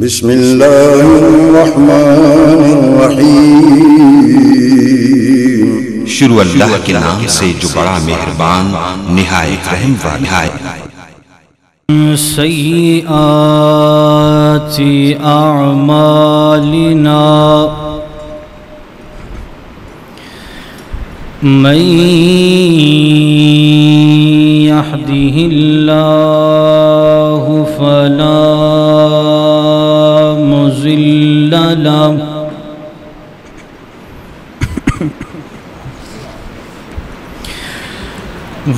بسم اللہ الرحمن الرحیم شروع اللہ کے نام سے جو بڑا مہربان نہایت رحم والا ہے۔ سیئات اعمالنا من يهده الله فلا مضل له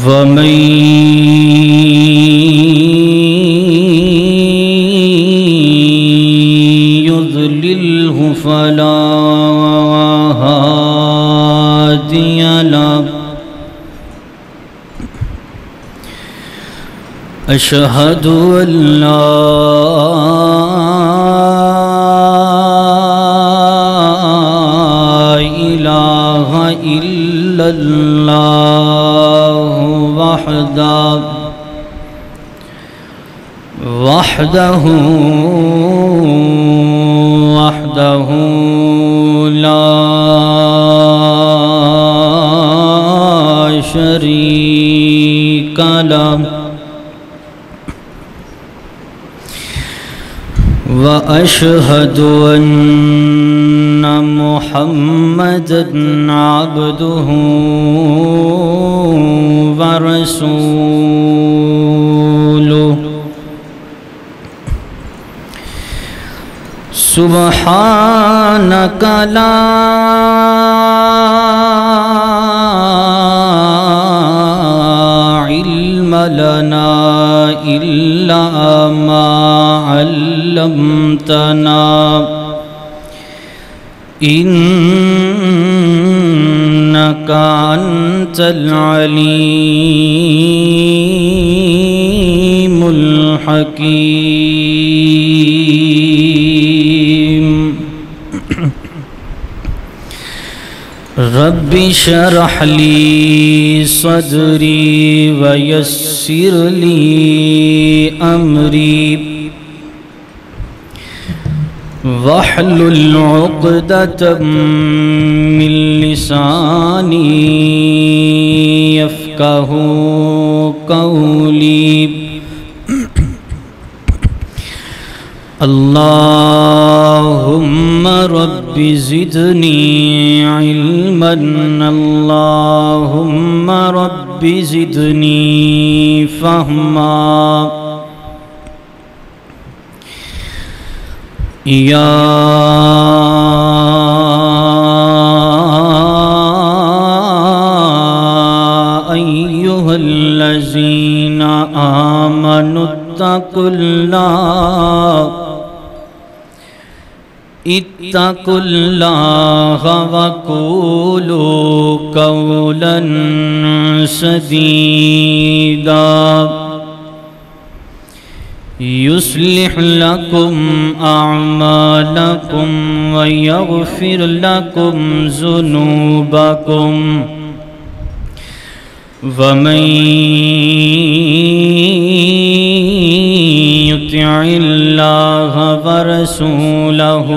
ومن يضلله فلا هادي له أشهد أن لا إله إلا الله وحده لا شريك له وأشهد أن محمدًا عبده ورسوله سبحانك لا علم لنا إلا ما علمتنا إنك أنت العليم الحكيم رب اشرح لي صدري ويسر لي أمري واحلل عقدة من لساني يفقه قولي اللهم رب زدني علما اللهم رب زدني فهما يا أيها الذين آمنوا اتقوا الله وقولوا قولا سديدا يصلح لكم أعمالكم ويغفر لكم ذنوبكم ومن يطع الله ورسوله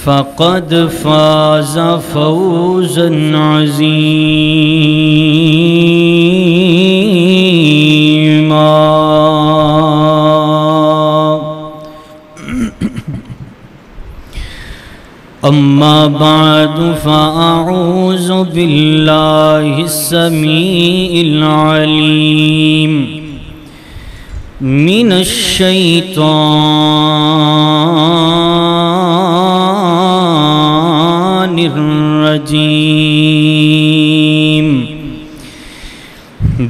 فقد فاز فوزا عظيما أما بعد فأعوذ بالله السميع العليم من الشيطان الرجيم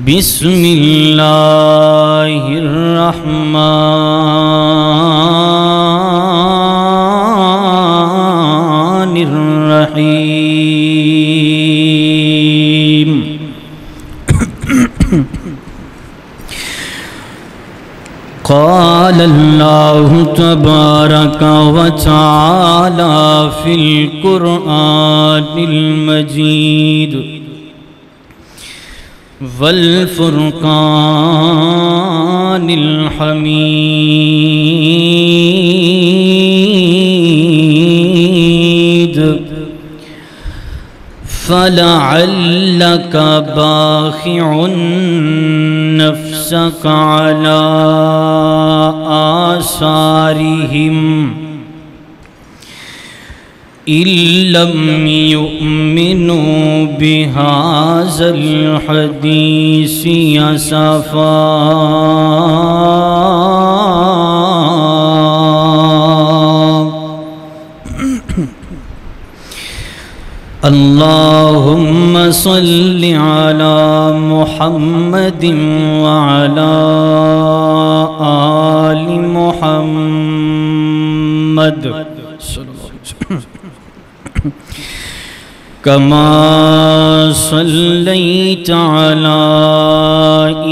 بسم الله الرحمن الرحيم قال الله تبارك وتعالى في القرآن المجيد والفرقان الحميد فلعلك باخع نفسك على آثارهم إن لم يؤمنوا بهذا الحديث أسفا اللهم صل على محمد وعلى آل محمد كما صليت على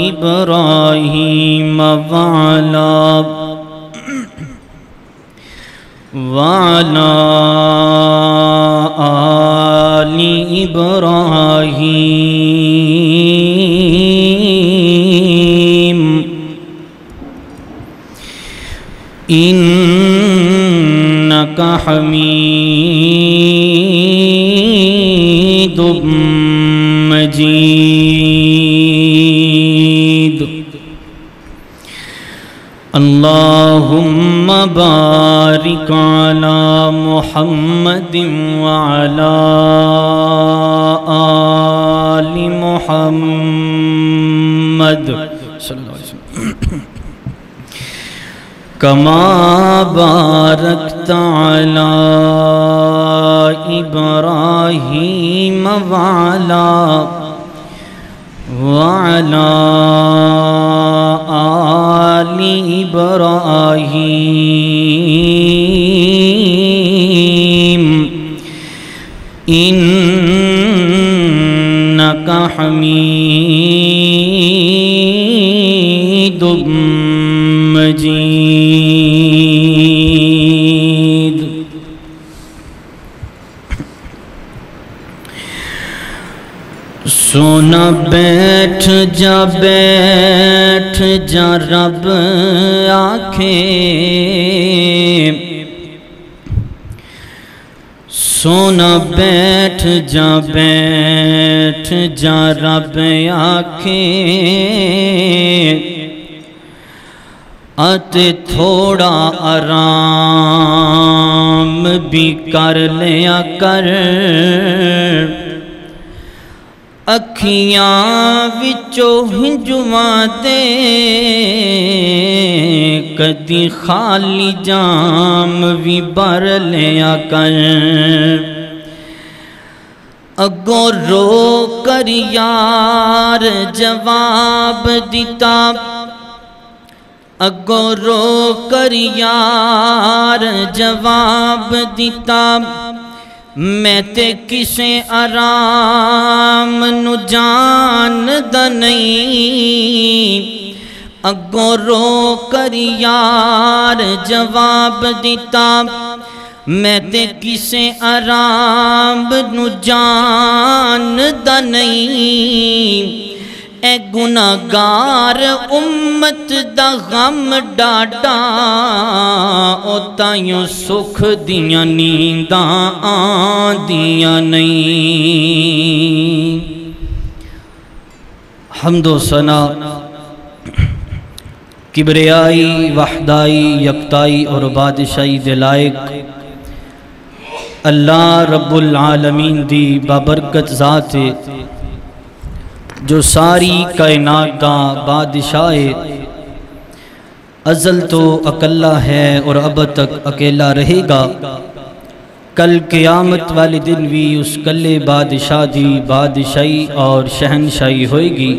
إبراهيم وعلى آل إبراهيم إنك حميد مجيد اللهم بارك على محمد وعلى آل محمد كما باركت على إبراهيم وعلى آل إبراهيم إنك حميد مجيد سونا بیٹھ جا رب آکھے سونا بیٹھ جا رب آکھے اتے تھوڑا آرام بھی کر لیا کر اکھیاں وچوں ہنجواں دے کدی خالی جام بھی بھر لیا کر اگوں رو کر یار جواب دیتا اگوں رو کر یار جواب دیتا میں تے کسے آرام نو جاندا نہیں اگوں رو کر یار جواب دیتا میں تے کسے آرام نو جاندا نہیں اے گناہگار امت دا غم ڈاڈا او تائیوں سکھ دیاں نینداں آندیاں نہیں حمد و ثنا کبریائی وحدائی یکتائی اور بادشاہی دے لائق اللہ رب العالمین دی بابرکت ذات ہے جو ساری کائنات دا بادشاہ ازل تو اکلا ہے اور اب تک اکیلا رہے گا کل قیامت والے دن بھی اس کلے بادشاہ دی بادشاہی اور شہنشاہی ہوئے گی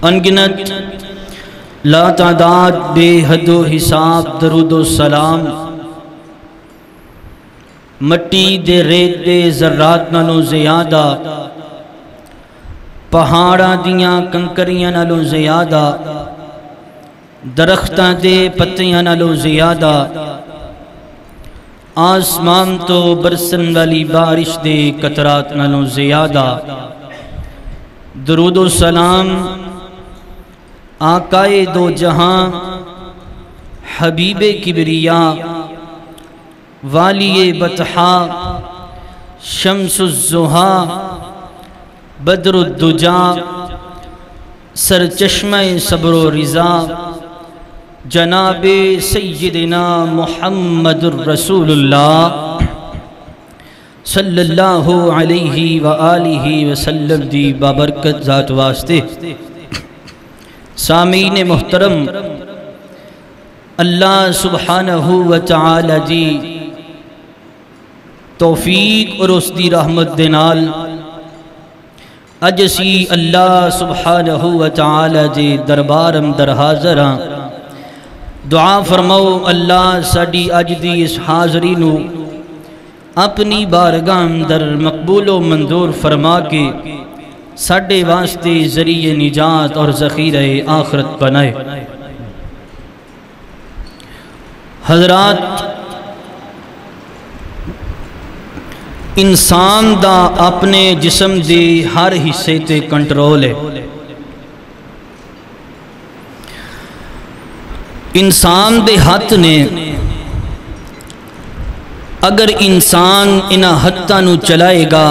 انگنت لا تعداد بے حد و حساب درود و سلام مٹی دے ریت دے ذرات نالوں زیادہ پہاڑاں دیاں کنکریاں نالوں زیادہ درختاں دے پتیاں نالوں زیادہ آسمان تو برسن والی بارش دے قطرات نالوں زیادہ درود و سلام آقائے دو جہاں حبیب کبریا والی بطحا شمس الضحا بدر الدجا سرچشمہ صبر و رضا جناب سیدنا محمد الرسول اللہ صلی اللہ علیہ وآلہ وسلم دی بابرکت ذات واسطے سامعین محترم، اللہ سبحانہ وتعالی دی توفیق اور اس دی رحمت دے نال اج اسی اللہ سبحانہ وتعالی دے دربار اندر حاضر ہاں۔ دعا فرماؤ اللہ ساڈی اج دی اس حاضری نو اپنی بارگاہ اندر مقبول و منظور فرما کے ساڈے واسطے ذریعہ نجات اور ذخیرہ آخرت بنائے۔ حضرات، انسان دا اپنے جسم دے ہر حصے تے کنٹرول ہے۔ انسان دے ہاتھ نے، اگر انسان انہاں ہتھاں نو چلائے گا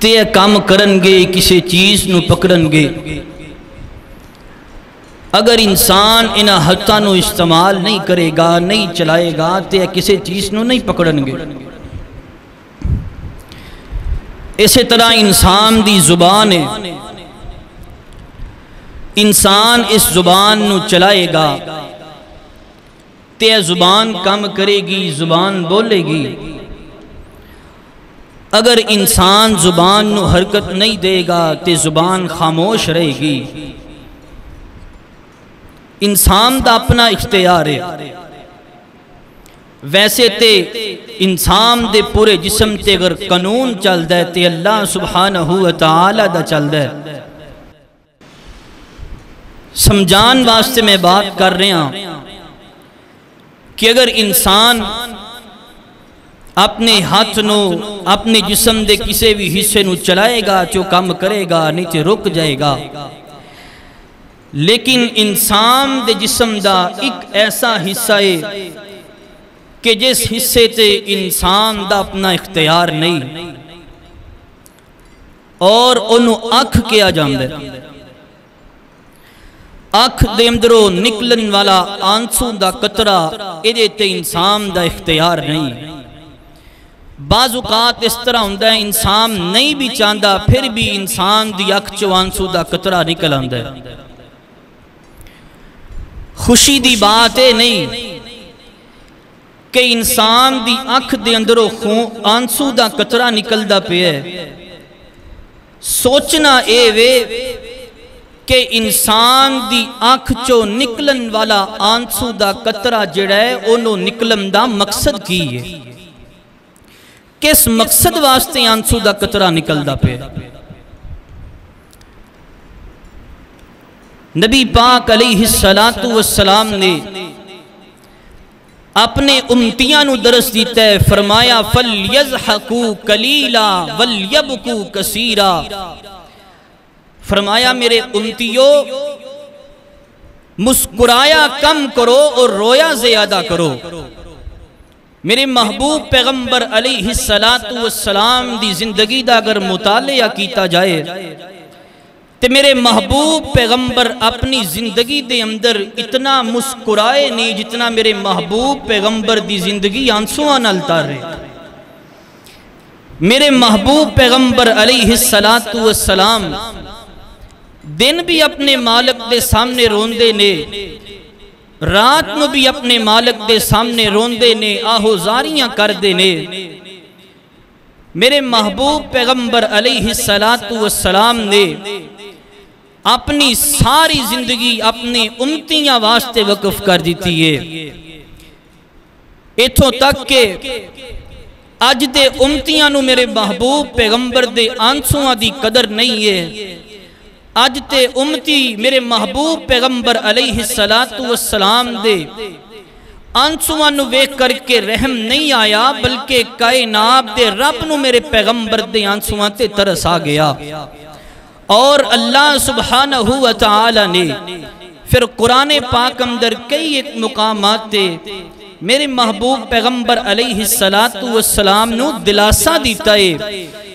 تے کام کرن گے، کسی چیز نو پکڑن گے۔ اگر انسان انہاں ہتھاں نو استعمال نہیں کرے گا، نہیں چلائے گا تے کسی چیز نو نہیں پکڑن گے۔ اسی طرح انسان دی زبان ہے، انسان اس زبان نو چلائے گا تے زبان کام کرے گی، زبان بولے گی۔ اگر انسان زبان نو حرکت نہیں دے گا تے زبان خاموش رہے گی۔ انسان دا اپنا اختیار ہے۔ ویسے تے انسان دے پورے جسم تے اگر قانون چل دے تے اللہ سبحانہ وتعالی دا چل دے۔ سمجھان واسطے میں بات کر رہے ہیں کہ اگر انسان اپنے ہاتھ نو اپنے جسم دے کسی بھی حصے نو چلائے گا جو کام کرے گا، نہیں تے رک جائے گا۔ لیکن انسان دے جسم دا ایک ایسا حصہ ہے کہ جس حصے تے انسان دا اپنا اختیار نہیں، اور انہوں اکھ کیا جاندے۔ اکھ دے اندروں نکلن والا آنسو دا قطرہ ایدے تے انسان دا اختیار نہیں۔ بعض اوقات اس طرح ہوندہ ہے انسان نہیں بھی چاندہ پھر بھی انسان دی اکھ چو آنسو دا قطرہ نکل آندہ ہے۔ خوشی دی بات ہے نہیں کہ انسان دی اکھ دے اندروں آنسو دا قطرہ نکل دا پہ ہے۔ سوچنا اے وے کہ انسان دی آنکھ چو نکلن والا آنسو دا قطرہ جڑا ہے انہوں نکلن دا مقصد کی ہے، کس مقصد واسطے آنسو دا قطرہ نکل دا پہ۔ نبی پاک علیہ السلام نے اپنے امتیاں نو درس دیتا ہے، فرمایا فَلْيَضْحَكُوا قَلِيلًا وَلْيَبْكُوا كَثِيرًا۔ فرمایا میرے امتیوں مسکرایا کم کرو اور رویا زیادہ کرو۔ میرے محبوب پیغمبر علیہ السلام دی زندگی دا اگر مطالعہ کیتا جائے تے میرے محبوب پیغمبر اپنی زندگی دے اندر اتنا مسکرائے نہیں جتنا میرے محبوب پیغمبر دی زندگی آنسوآں نال تار رہے۔ میرے محبوب پیغمبر علیہ السلام دن بھی اپنے مالک دے سامنے روندے نے، رات نو بھی اپنے مالک دے سامنے روندے نے، آہوزاریاں کر دے نے۔ میرے محبوب پیغمبر علیہ السلام نے اپنی ساری زندگی اپنی امتیاں واسطے وقف کر دیتی ہے۔ ایتھوں تک کہ اج دے امتیاں نو میرے محبوب پیغمبر دے آنسوآں دی قدر نہیں ہے۔ اج تے امتی میرے محبوب پیغمبر علیہ السلام دے آنسوآں نو ویکھ کر کے رحم نہیں آیا، بلکہ کائنات دے رب نو میرے پیغمبر دے آنسوآں تے ترس آ گیا۔ اور اللہ سبحانہ وتعالی نے پھر قرآن پاک اندر کئی ایک مقامات تے میرے محبوب پیغمبر علیہ السلام نو دلاسا دیتا ہے،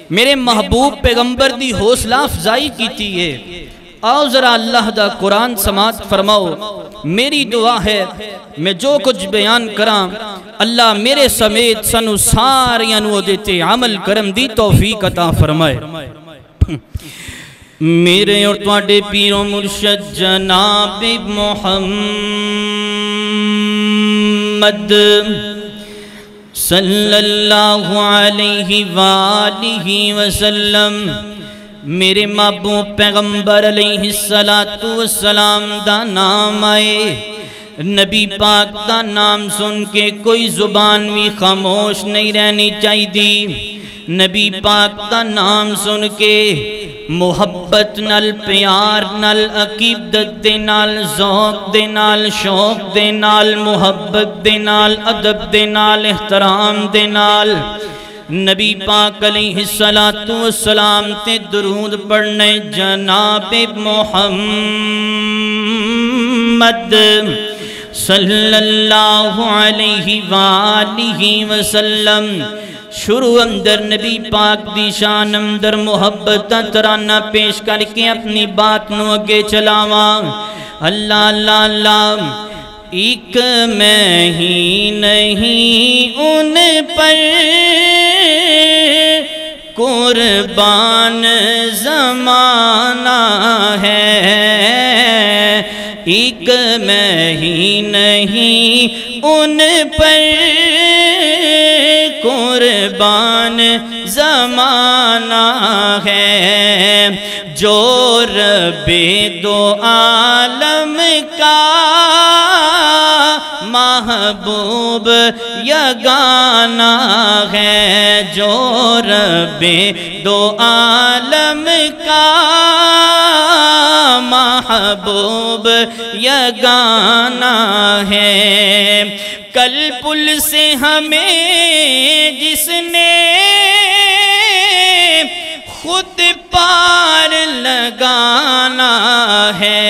میرے محبوب پیغمبر دی حوصلہ افزائی کیتی ہے۔ آؤ ذرا اللہ دا قرآن سماعت فرماؤ۔ میری دعا ہے میں جو کچھ بیان کراں اللہ میرے سمیت سنو ساریاں نو دیتے عمل کرم دی توفیق عطا فرمائے۔ میرے اور تواڈے پیر و مرشد جناب محمد صلی اللہ علیہ وآلہ وسلم، میرے محبوب پیغمبر علیہ السلام دا نام آئے، نبی پاک دا نام سن کے کوئی زبان بھی خاموش نہیں رہنی چاہی دی۔ نبی پاک دا نام سن کے محبت نال، پیار نال، عقیدت دے نال، ذوق دے نال، شوق دے نال، محبت دے نال، ادب دے نال، احترام دے نال نبی پاک علیہ السلام تے درود پڑھنے جناب محمد صلی اللہ علیہ وآلہ وسلم۔ شروع اندر نبی پاک دی شان اندر محبت ترانہ پیش کر کے اپنی بات نو اگے چلاواں۔ اللہ اللہ اللہ، ایک میں ہی نہیں ان پر قربان زمانہ ہے، ایک میں ہی نہیں ان پر قربان زمانہ ہے، جو رب دو عالم کا محبوب یگانہ ہے، جو رب دو عالم کا محبوب یگانہ ہے۔ کل پل سے ہمیں جس نے خود پار لگانا ہے،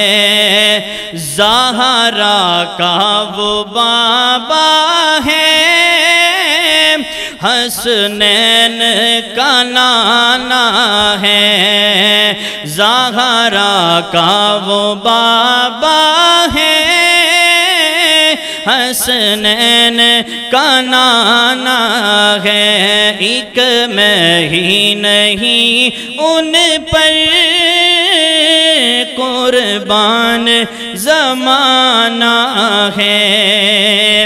زہرا کا وہ بابا ہے، حسنین کا نانا ہے، زہرا کا وہ بابا ہے، حسنین کا نانا ہے، ایک میں ہی نہیں ان پر قربان زمانہ ہے،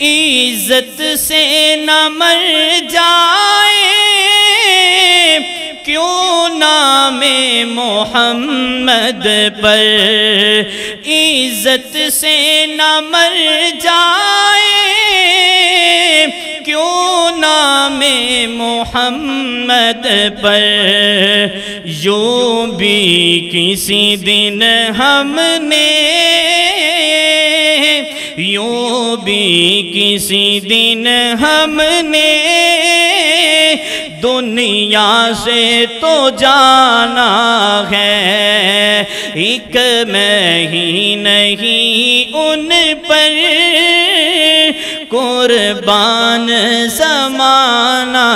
عزت سے نہ مر جائے کیوں نام محمد پر، عزت سے نہ مر جائے کیوں نام محمد پر، یوں بھی کسی دن ہم نے، یوں بھی کسی دن ہم نے دنیا سے تو جانا ہے، ایک میں ہی نہیں ان پر قربان زمانہ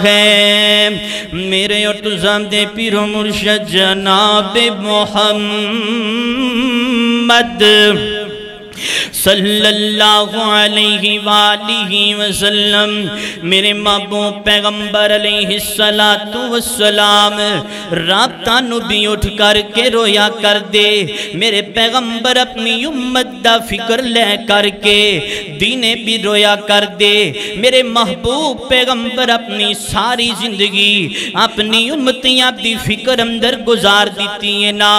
ہے۔ میرے اور تزام دے پیر و مرشد جناب محمد صلی اللہ علیہ وآلہ وسلم، میرے محبوب پیغمبر علیہ السلام راتاں نو بھی اٹھ کر کے رویا کر دے۔ میرے پیغمبر اپنی امت دا فکر لے کر کے دینے بھی رویا کر دے۔ میرے محبوب پیغمبر اپنی ساری زندگی اپنی امتیاں دی فکر اندر گزار دیتی ہے نا۔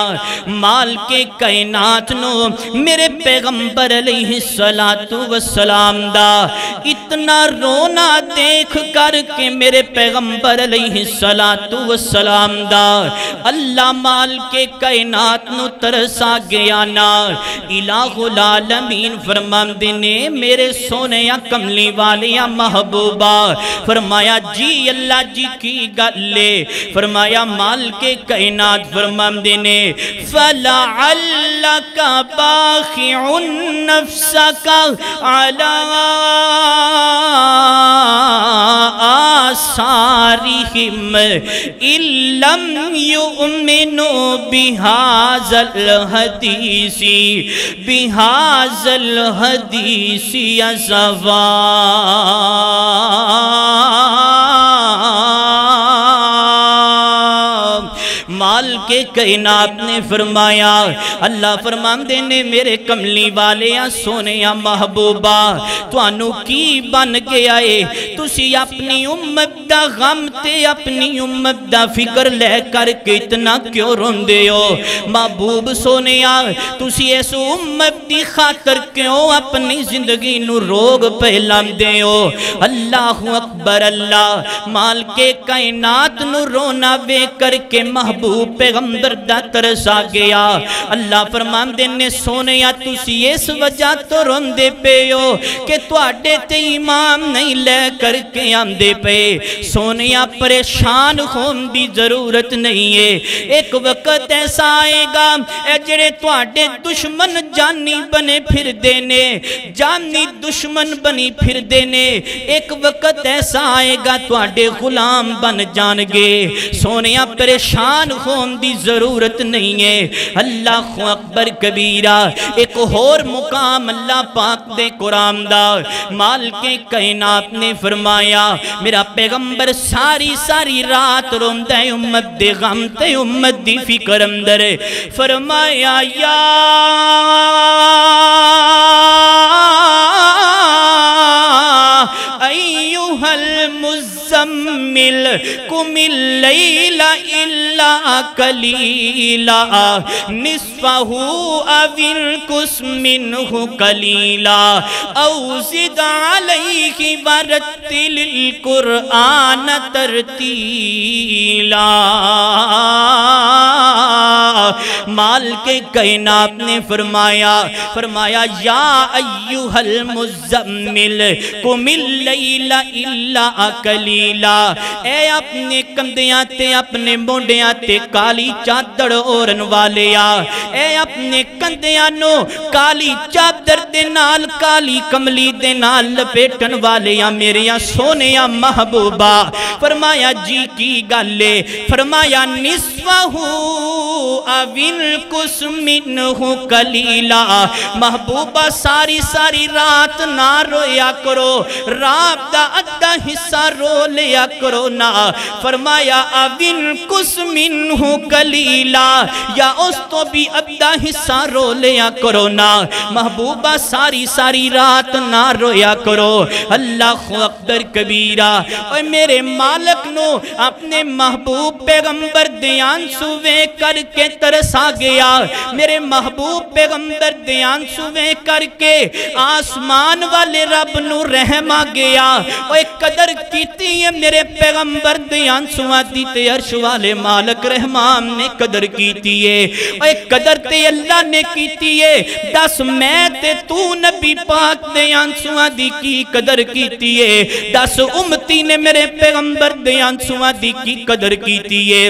مال کے کائنات نو میرے پیغمبر علیہ السلام دا اتنا رونا دیکھ کر کے میرے پیغمبر علیہ السلام دا اللہ مال کے کائنات نو ترسا گیا نا۔ الہ العالمین فرماندے نے میرے سونیا کملی والیا محبوبہ، فرمایا جی اللہ جی کی گلے، فرمایا مال کے کائنات، فرماندے نے فَلَعَلَّكَ بَاخِعٌ نفسک علی آثارہم ان لم یؤمنوا بہذا الحدیث اسفا۔ مالک کائنات نے فرمایا، اللہ فرماندے نے میرے کملی والیا سونیا محبوبہ توانو کی بن گیا ہے، تسی اپنی امت دا غم تے اپنی امت دا فکر لے کر کے اتنا کیوں روندے ہو؟ محبوب سونیا تسی اس امت دی خاطر کیوں اپنی زندگی نو روگ پہلام دے ہو؟ اللہ اکبر اللہ، مالک کائنات نو رونا بے کر کے محبوب پیغمبر دا ترس آ گیا۔ اللہ فرماندے نے سونیا تسی اس وجہ تو روندے پے ہو کہ تواڈے تے ایمان نہیں لے کر کے آندے پے۔ سونیا پریشان ہون دی ضرورت نہیں ہے، ایک وقت ایسا آئے گا اے جڑے تواڈے دشمن جانی بنے پھر دینے، جانی دشمن بنی پھر دینے، ایک وقت ایسا آئے گا تواڈے غلام بن جان گے۔ سونیا پریشان ہون دی ضرورت نہیں ہے۔ اللہ اکبر کبیرہ، ایک اور مقام اللہ پاک دے قرآن دا مالک کائنات نے فرمایا میرا پیغمبر ساری ساری رات روندہ امت دے غم تے امت دی فکر اندر، فرمایا یا ایوہ المزمل قم اللیل الا قلیلا نصفہ او انقص منہ قلیلا او زد علیہ ورتل القرآن ترتیلا۔ مالک کائنات نے فرمایا یا ایوہ المزمل قم اللیل الا قلیلا، اے اپنے کندیاں تے اپنے مونڈیاں تے کالی چادر اورن والیا، اے اپنے کندیاں نو کالی چادر دے نال کالی کملی دے نال لپیٹن والیا میریا سونیا محبوبہ۔ فرمایا جی کی گالے، فرمایا نصفہ اوین کس منہ قلیلا، محبوبہ ساری ساری رات نہ رویا کرو، رات دا ادھا حصہ رو لیا کرو نا۔ فرمایا اوین کس منہ قلیلا، یا اس تو بھی ادھا حصہ رو لیا کرو نا۔ محبوبہ ساری ساری رات نہ رویا کرو۔ اللہ اکبر کبیرہ، اور میرے مالک نو اپنے محبوب پیغمبر دیان سوے کر کے ترسا گیا، میرے محبوب پیغمبر دیان سوے کر کے آسمان والے رب نو رحم آ گیا۔ اور ایک قدر کیتی ہے میرے پیغمبر دیان سوا دیتے عرش والے مالک رحمان نے قدر کیتی ہے، اور ایک قدر تے اللہ نے کیتی ہے۔ دس میں تے تو نبی پاک دیان سوا دی کی قدر کیتی ہے، دس امتی نے میرے پیغمبر دیان سوا دی کی قدر کیتی ہے۔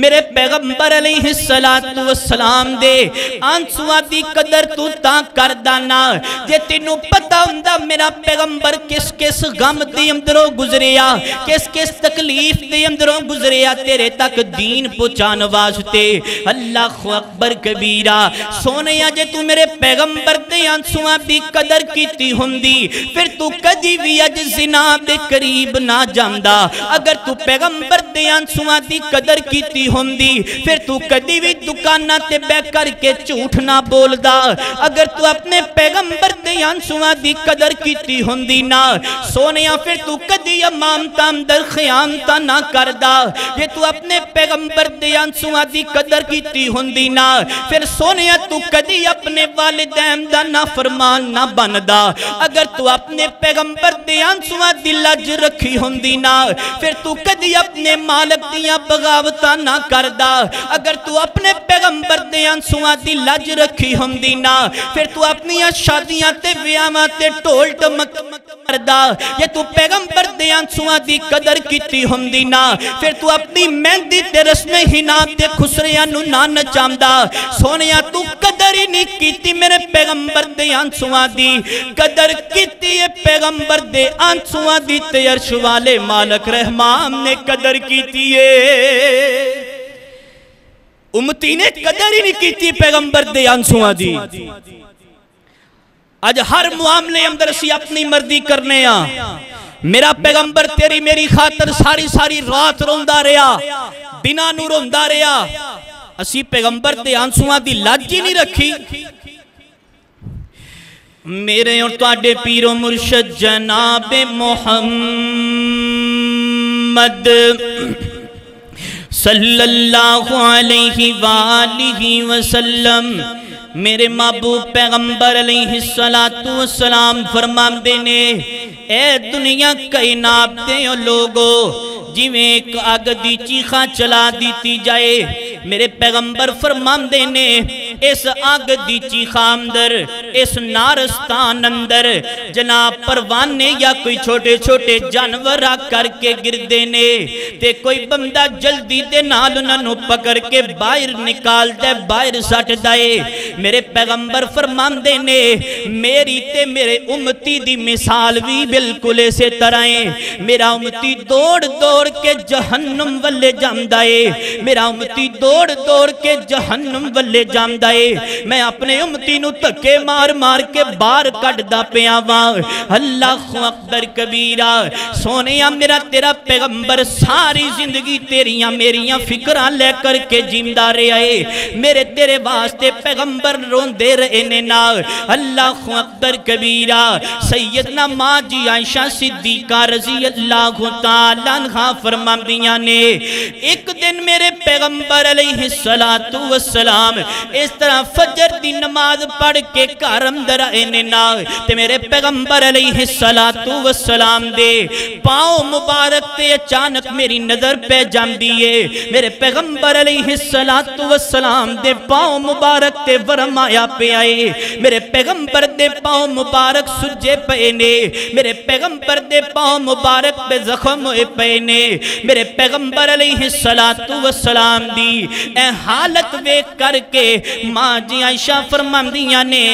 میرے پیغمبر علیہ السلام دے آنسوا دی قدر تو تا کر دانا، جے تینوں پتہ ہوندہ میرا پیغمبر کس کس غم دی اندروں گزریا، کس کس تکلیف دی اندروں گزریا تیرے تک دین پہنچان واسطے۔ اللہ اکبر کبیرہ، سونیا جے تو میرے پیغمبر دے آنسوا دی قدر کیتی ہوندی پھر تو کدی بھی اج زنا دے قریب نہ جاندہ، اگر تو پیغمبر دے آنسوا دی قدر کیتی ہوندی پھر تو کدی بھی دکانہ تے بے کر کے جھوٹ نہ بولدا، اگر تو اپنے پیغمبر دے آنسوا دی قدر کیتی ہوندی نا سونیا پھر تو کدی امام تامدر خیانتا نہ کردہ، یہ تو اپنے پیغمبر دے آنسوا دی قدر کیتی ہوندی نا پھر سونیا تو کدی اپنے والدین دا نافرمان نہ بندا، اگر تو اپنے پیغمبر دے آنسوا دی لج رکھی ہوندی نا پھر تو کدی اپنے مالک دیاں بغاوتا نہ کردہ، اگر تو اپنے پیغمبر دے آنسوا دی لج رکھی ہوندی نا پھر تو اپنی شادیاں تے ویاواں تے ٹول ٹمک کردہ، یہ تو پیغمبر دے آنسوا دی قدر کیتی ہوندی نا پھر تو اپنی مہندی تے رسم ہنا تے خسریاں نو نہ نچاندہ۔ سونیا تو قدر قدر ہی نہیں کیتی میرے پیغمبر دے آنسواں دی قدر کیتی ہے پیغمبر دے آنسواں دی تے عرش والے مالک رحمان نے قدر کیتی ہے امتی نے قدر ہی نہیں کیتی پیغمبر دے آنسواں دی آج ہر معاملے اندر اسی اپنی مرضی کرنے میرا پیغمبر تیری میری خاطر ساری ساری رات روندہ رہا دنہ نو روندہ رہا اسی پیغمبر دے آنسواں دی لاجی نہیں رکھی میرے اور تواڈے پیر و مرشد جناب محمد صلی اللہ علیہ وآلہ وسلم میرے محبوب پیغمبر علیہ السلام فرماندے نے اے دنیا کائنات دے لوگو جویں ایک آگ دی چیخاں چلا دیتی جائے میرے پیغمبر فرماندے نے اس آگ دی چیخاں اندر اس نارستان اندر جناب پروانے یا کوئی چھوٹے چھوٹے جانور آ کر کے گردے نے تے کوئی بندہ جلدی دے نال انہوں پکڑ کے باہر نکال دے باہر سٹ دائے میرے پیغمبر فرماندے نے میری تے میرے امتی دی مثال بھی بالکل اسے طرح ہے میرا امتی دوڑ دوڑ کے جہنم والے جامدائے میرا امتی دوڑ دوڑ کے جہنم والے جامدائے میں اپنے امتی نو تکے مار مار کے بار کٹ دا پیاواں اللہ اکبر کبیرہ سونیا میرا تیرا پیغمبر ساری زندگی تیریاں میریاں فکران لے کر کے جیمدہ رہے آئے میرے تیرے واسطے پیغمبر رون دے رہے نینا اللہ اکبر کبیرہ سیدنا ماں جی عائشہ صدیقہ رضی اللہ تعالیٰ عنہ فرماندیاں نے ایک دن میرے پیغمبر علیہ السلام اس طرح فجر دی نماز پڑھ کے گھر اندر آئے نینا تے میرے پیغمبر علیہ السلام دے پاؤں مبارک تے اچانک میری نظر پہ جام دیئے میرے پیغمبر علیہ السلام دے پاؤں مبارک تے ورم آیا پہ آئے میرے پیغمبر دے پاؤں مبارک سجے پہ نے میرے پیغمبر دے پاؤں مبارک پہ زخم ہوئے پہ نے میرے پیغمبر علیہ السلام دی اے حالت وے کر کے ماں جی عائشہ فرماندیاں نے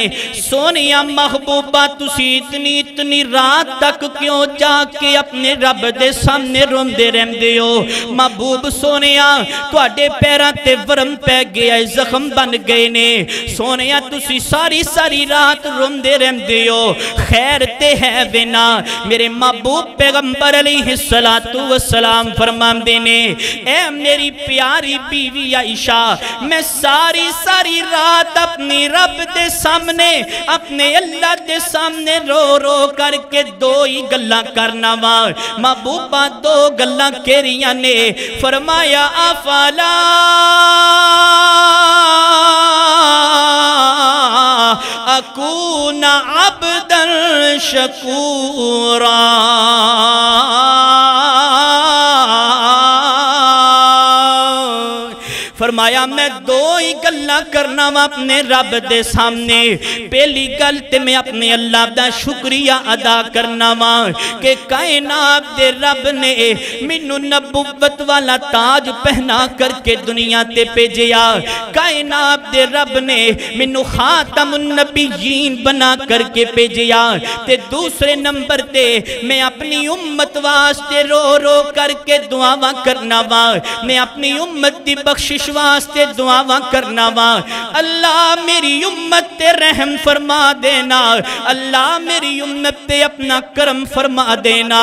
سونیا محبوبہ تسی اتنی رات تک کیوں جا کے اپنے رب دے سامنے روندے رہندے ہو محبوب سونیا تواڈے پیراں تے ورم پہ گیا زخم بن گئے نے سونیا تسی ساری ساری رات روندے رہندے ہو خیر تے ہے وینا میرے محبوب پیغمبر علیہ السلام فرماندے نے اے میری پیاری بیوی عائشہ میں ساری ساری رات اپنی رب دے سامنے اپنے اللہ دے سامنے رو رو کر کے دو ہی گلاں کرنا وا محبوبہ دو گلاں کیریاں نے فرمایا افلا اکون عبدا شکورا فرمایا میں دو ہی گلاں کرنا وا اپنے رب دے سامنے پہلی گل تے میں اپنے اللہ دا شکریہ ادا کرنا وا کہ کائنات دے رب نے مینوں نبوت والا تاج پہنا کر کے دنیا تے بھیجیا کائنات دے رب نے مینوں خاتم النبیین بنا کر کے بھیجیا تے دوسرے نمبر تے میں اپنی امت واسطے رو رو کر کے دعاواں کرنا وا میں اپنی امت دی بخشش واسطے دعاواں کرنا وا اللہ میری امت تے رحم فرما دینا اللہ میری امت تے اپنا کرم فرما دینا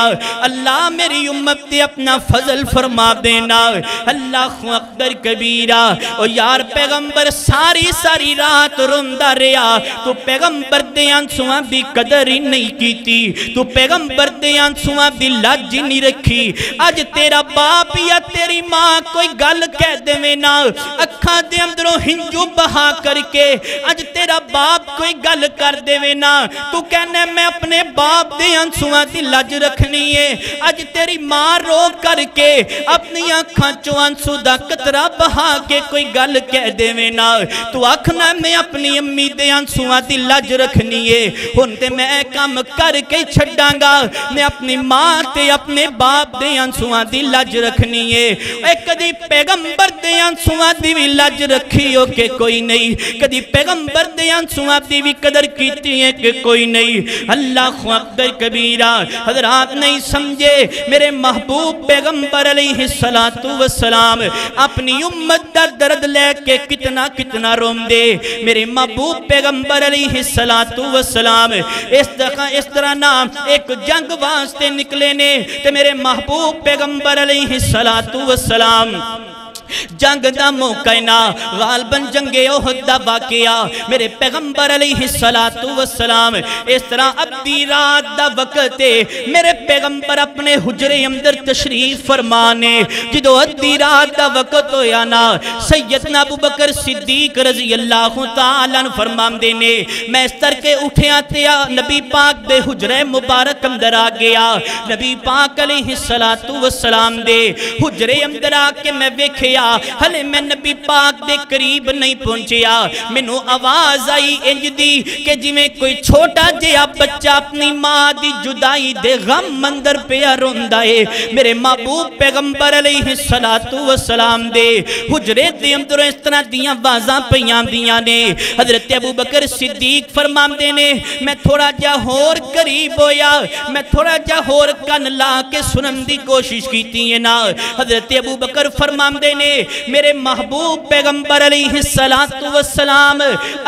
اللہ میری امت تے اپنا فضل فرما دینا اللہ اکبر کبیرہ او یار پیغمبر ساری ساری رات روندہ رہا تو پیغمبر دے آنسواں دی قدر ہی نہیں کیتی تو پیغمبر دے آنسواں دی لاج نہیں رکھی آج تیرا باپ یا تیری ماں کوئی گل کہہ دے میں نا اکھاں دے اندروں ہنجو بہا کر کے آج تیرا باپ کوئی گل کر دے میں نا تو کہنے میں اپنے باپ دے آنسواں دی لاج رکھنی ہے آج تیری ماں رو کر کے اپنی اکھاں چو آنسو دا قطرہ بہا کے کوئی گل کہہ دے میں نا تو آکھنا میں اپنی امی دے آنسواں دی لاج رکھنی ہے ہونتے میں کام کر کے چھڑاں گا میں اپنی ماں تے اپنے باپ دے آنسواں دی لاج رکھنی ہے ایک دی پیغمبر دے آنسواں آنسواں دی بھی لج رکھی ہو کہ کوئی نہیں، کدی پیغمبر دے آنسواں دی بھی قدر کیتی ہے کہ کوئی نہیں۔ اللہ اکبر کبیرہ۔ حضرات نہیں سمجھے، میرے محبوب پیغمبر علیہ السلام اپنی امت دا درد لے کے کتنا کتنا روم دے۔ میرے محبوب پیغمبر علیہ السلام اس طرح نام ایک جنگ واسطے نکلے نے، تے میرے محبوب پیغمبر علیہ السلام جنگ دا موقع نا، غالباً جنگ احد دا واقعہ، میرے پیغمبر علیہ السلام اس طرح ادھی رات دا وقت ہے، میرے پیغمبر اپنے حجرے اندر تشریف فرمانے، جدو ادھی رات دا وقت ہویا نا، سیدنا ابو بکر صدیق رضی اللہ تعالیٰ عنہ فرمان دینے، میں اس طرح کے اٹھے آتے نبی پاک دے حجرے مبارک اندر آ گیا، نبی پاک علیہ السلام دے حجرے اندر آ کے میں ویکھیا، ہلے میں نبی پاک دے قریب نہیں پہنچیا، مینوں آواز آئی انج دی کہ جی میں کوئی چھوٹا جہا بچہ اپنی ماں دی جدائی دے غم اندر پیا روندا ہے۔ میرے محبوب پیغمبر علیہ السلام دے حجرے دے اندر اس طرح دیاں آوازاں پیاں دیاں نے۔ حضرت ابو بکر صدیق فرماندے نے میں تھوڑا جا ہور قریب ہویا، میں تھوڑا جا ہور کن لا کے سنن دی کوشش کیتی ہے نا۔ حضرت ابو بکر فرماندے نے میرے محبوب پیغمبر علیہ السلام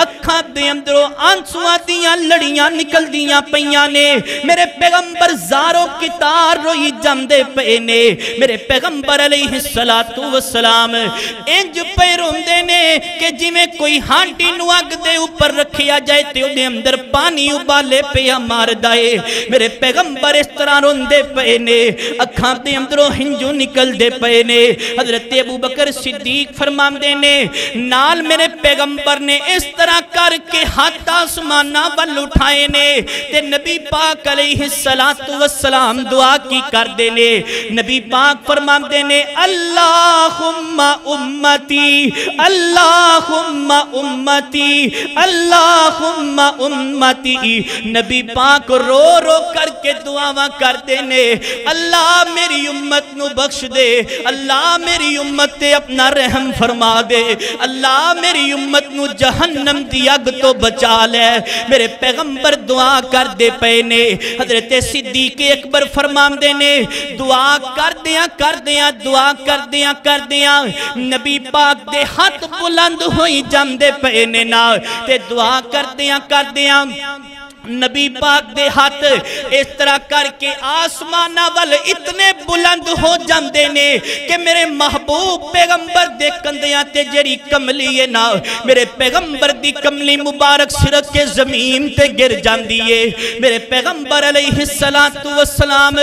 اکھاں دے اندروں آنسواں دیاں لڑیاں نکل دیاں پیاں نے، میرے پیغمبر زاروں کی تار روئی جاندے پے نے، میرے پیغمبر علیہ السلام انج پہ روندے نے کہ جی میں کوئی ہانڈی نو اگ دے اوپر رکھیا جائے تے او دے اندر پانی ابالے پیا مار دائے، میرے پیغمبر اس طرح روندے پے نے، اکھاں دے اندروں ہنجو نکل دے پے نے۔ حضرت ابو بکر صدیق فرماندے نے نال میرے پیغمبر نے اس طرح کر کے ہاتھ آسمانہ وال اٹھائے نے، تے نبی پاک علیہ السلام دعا کی کر دے نے۔ نبی پاک فرماندے نے اللہم امتی اللہم امتی اللہم امتی، نبی پاک رو رو کر کے دعاواں کر دے نے، اللہ میری امت نو بخش دے، اللہ میری امت تے اپنا رحم فرما دے، اللہ میری امت نو جہنم دی اگ تو بچا لے۔ میرے پیغمبر دعا کر دے پے نے۔ حضرت صدیق اکبر فرماندے نے دعا کر دیاں دعا کر دیاں نبی پاک دے ہاتھ بلند ہوئی جاندے پے نے نا، تے دعا کر دیاں نبی پاک دے ہاتھ اس طرح کر کے آسمانہ وال اتنے بلند ہو جاندے نے کہ میرے محبوب پیغمبر دے کندیاں تے جڑی کملی ہے نا، میرے پیغمبر دی کملی مبارک سرک کے زمین تے گر جاندی ہے۔ میرے پیغمبر علیہ السلام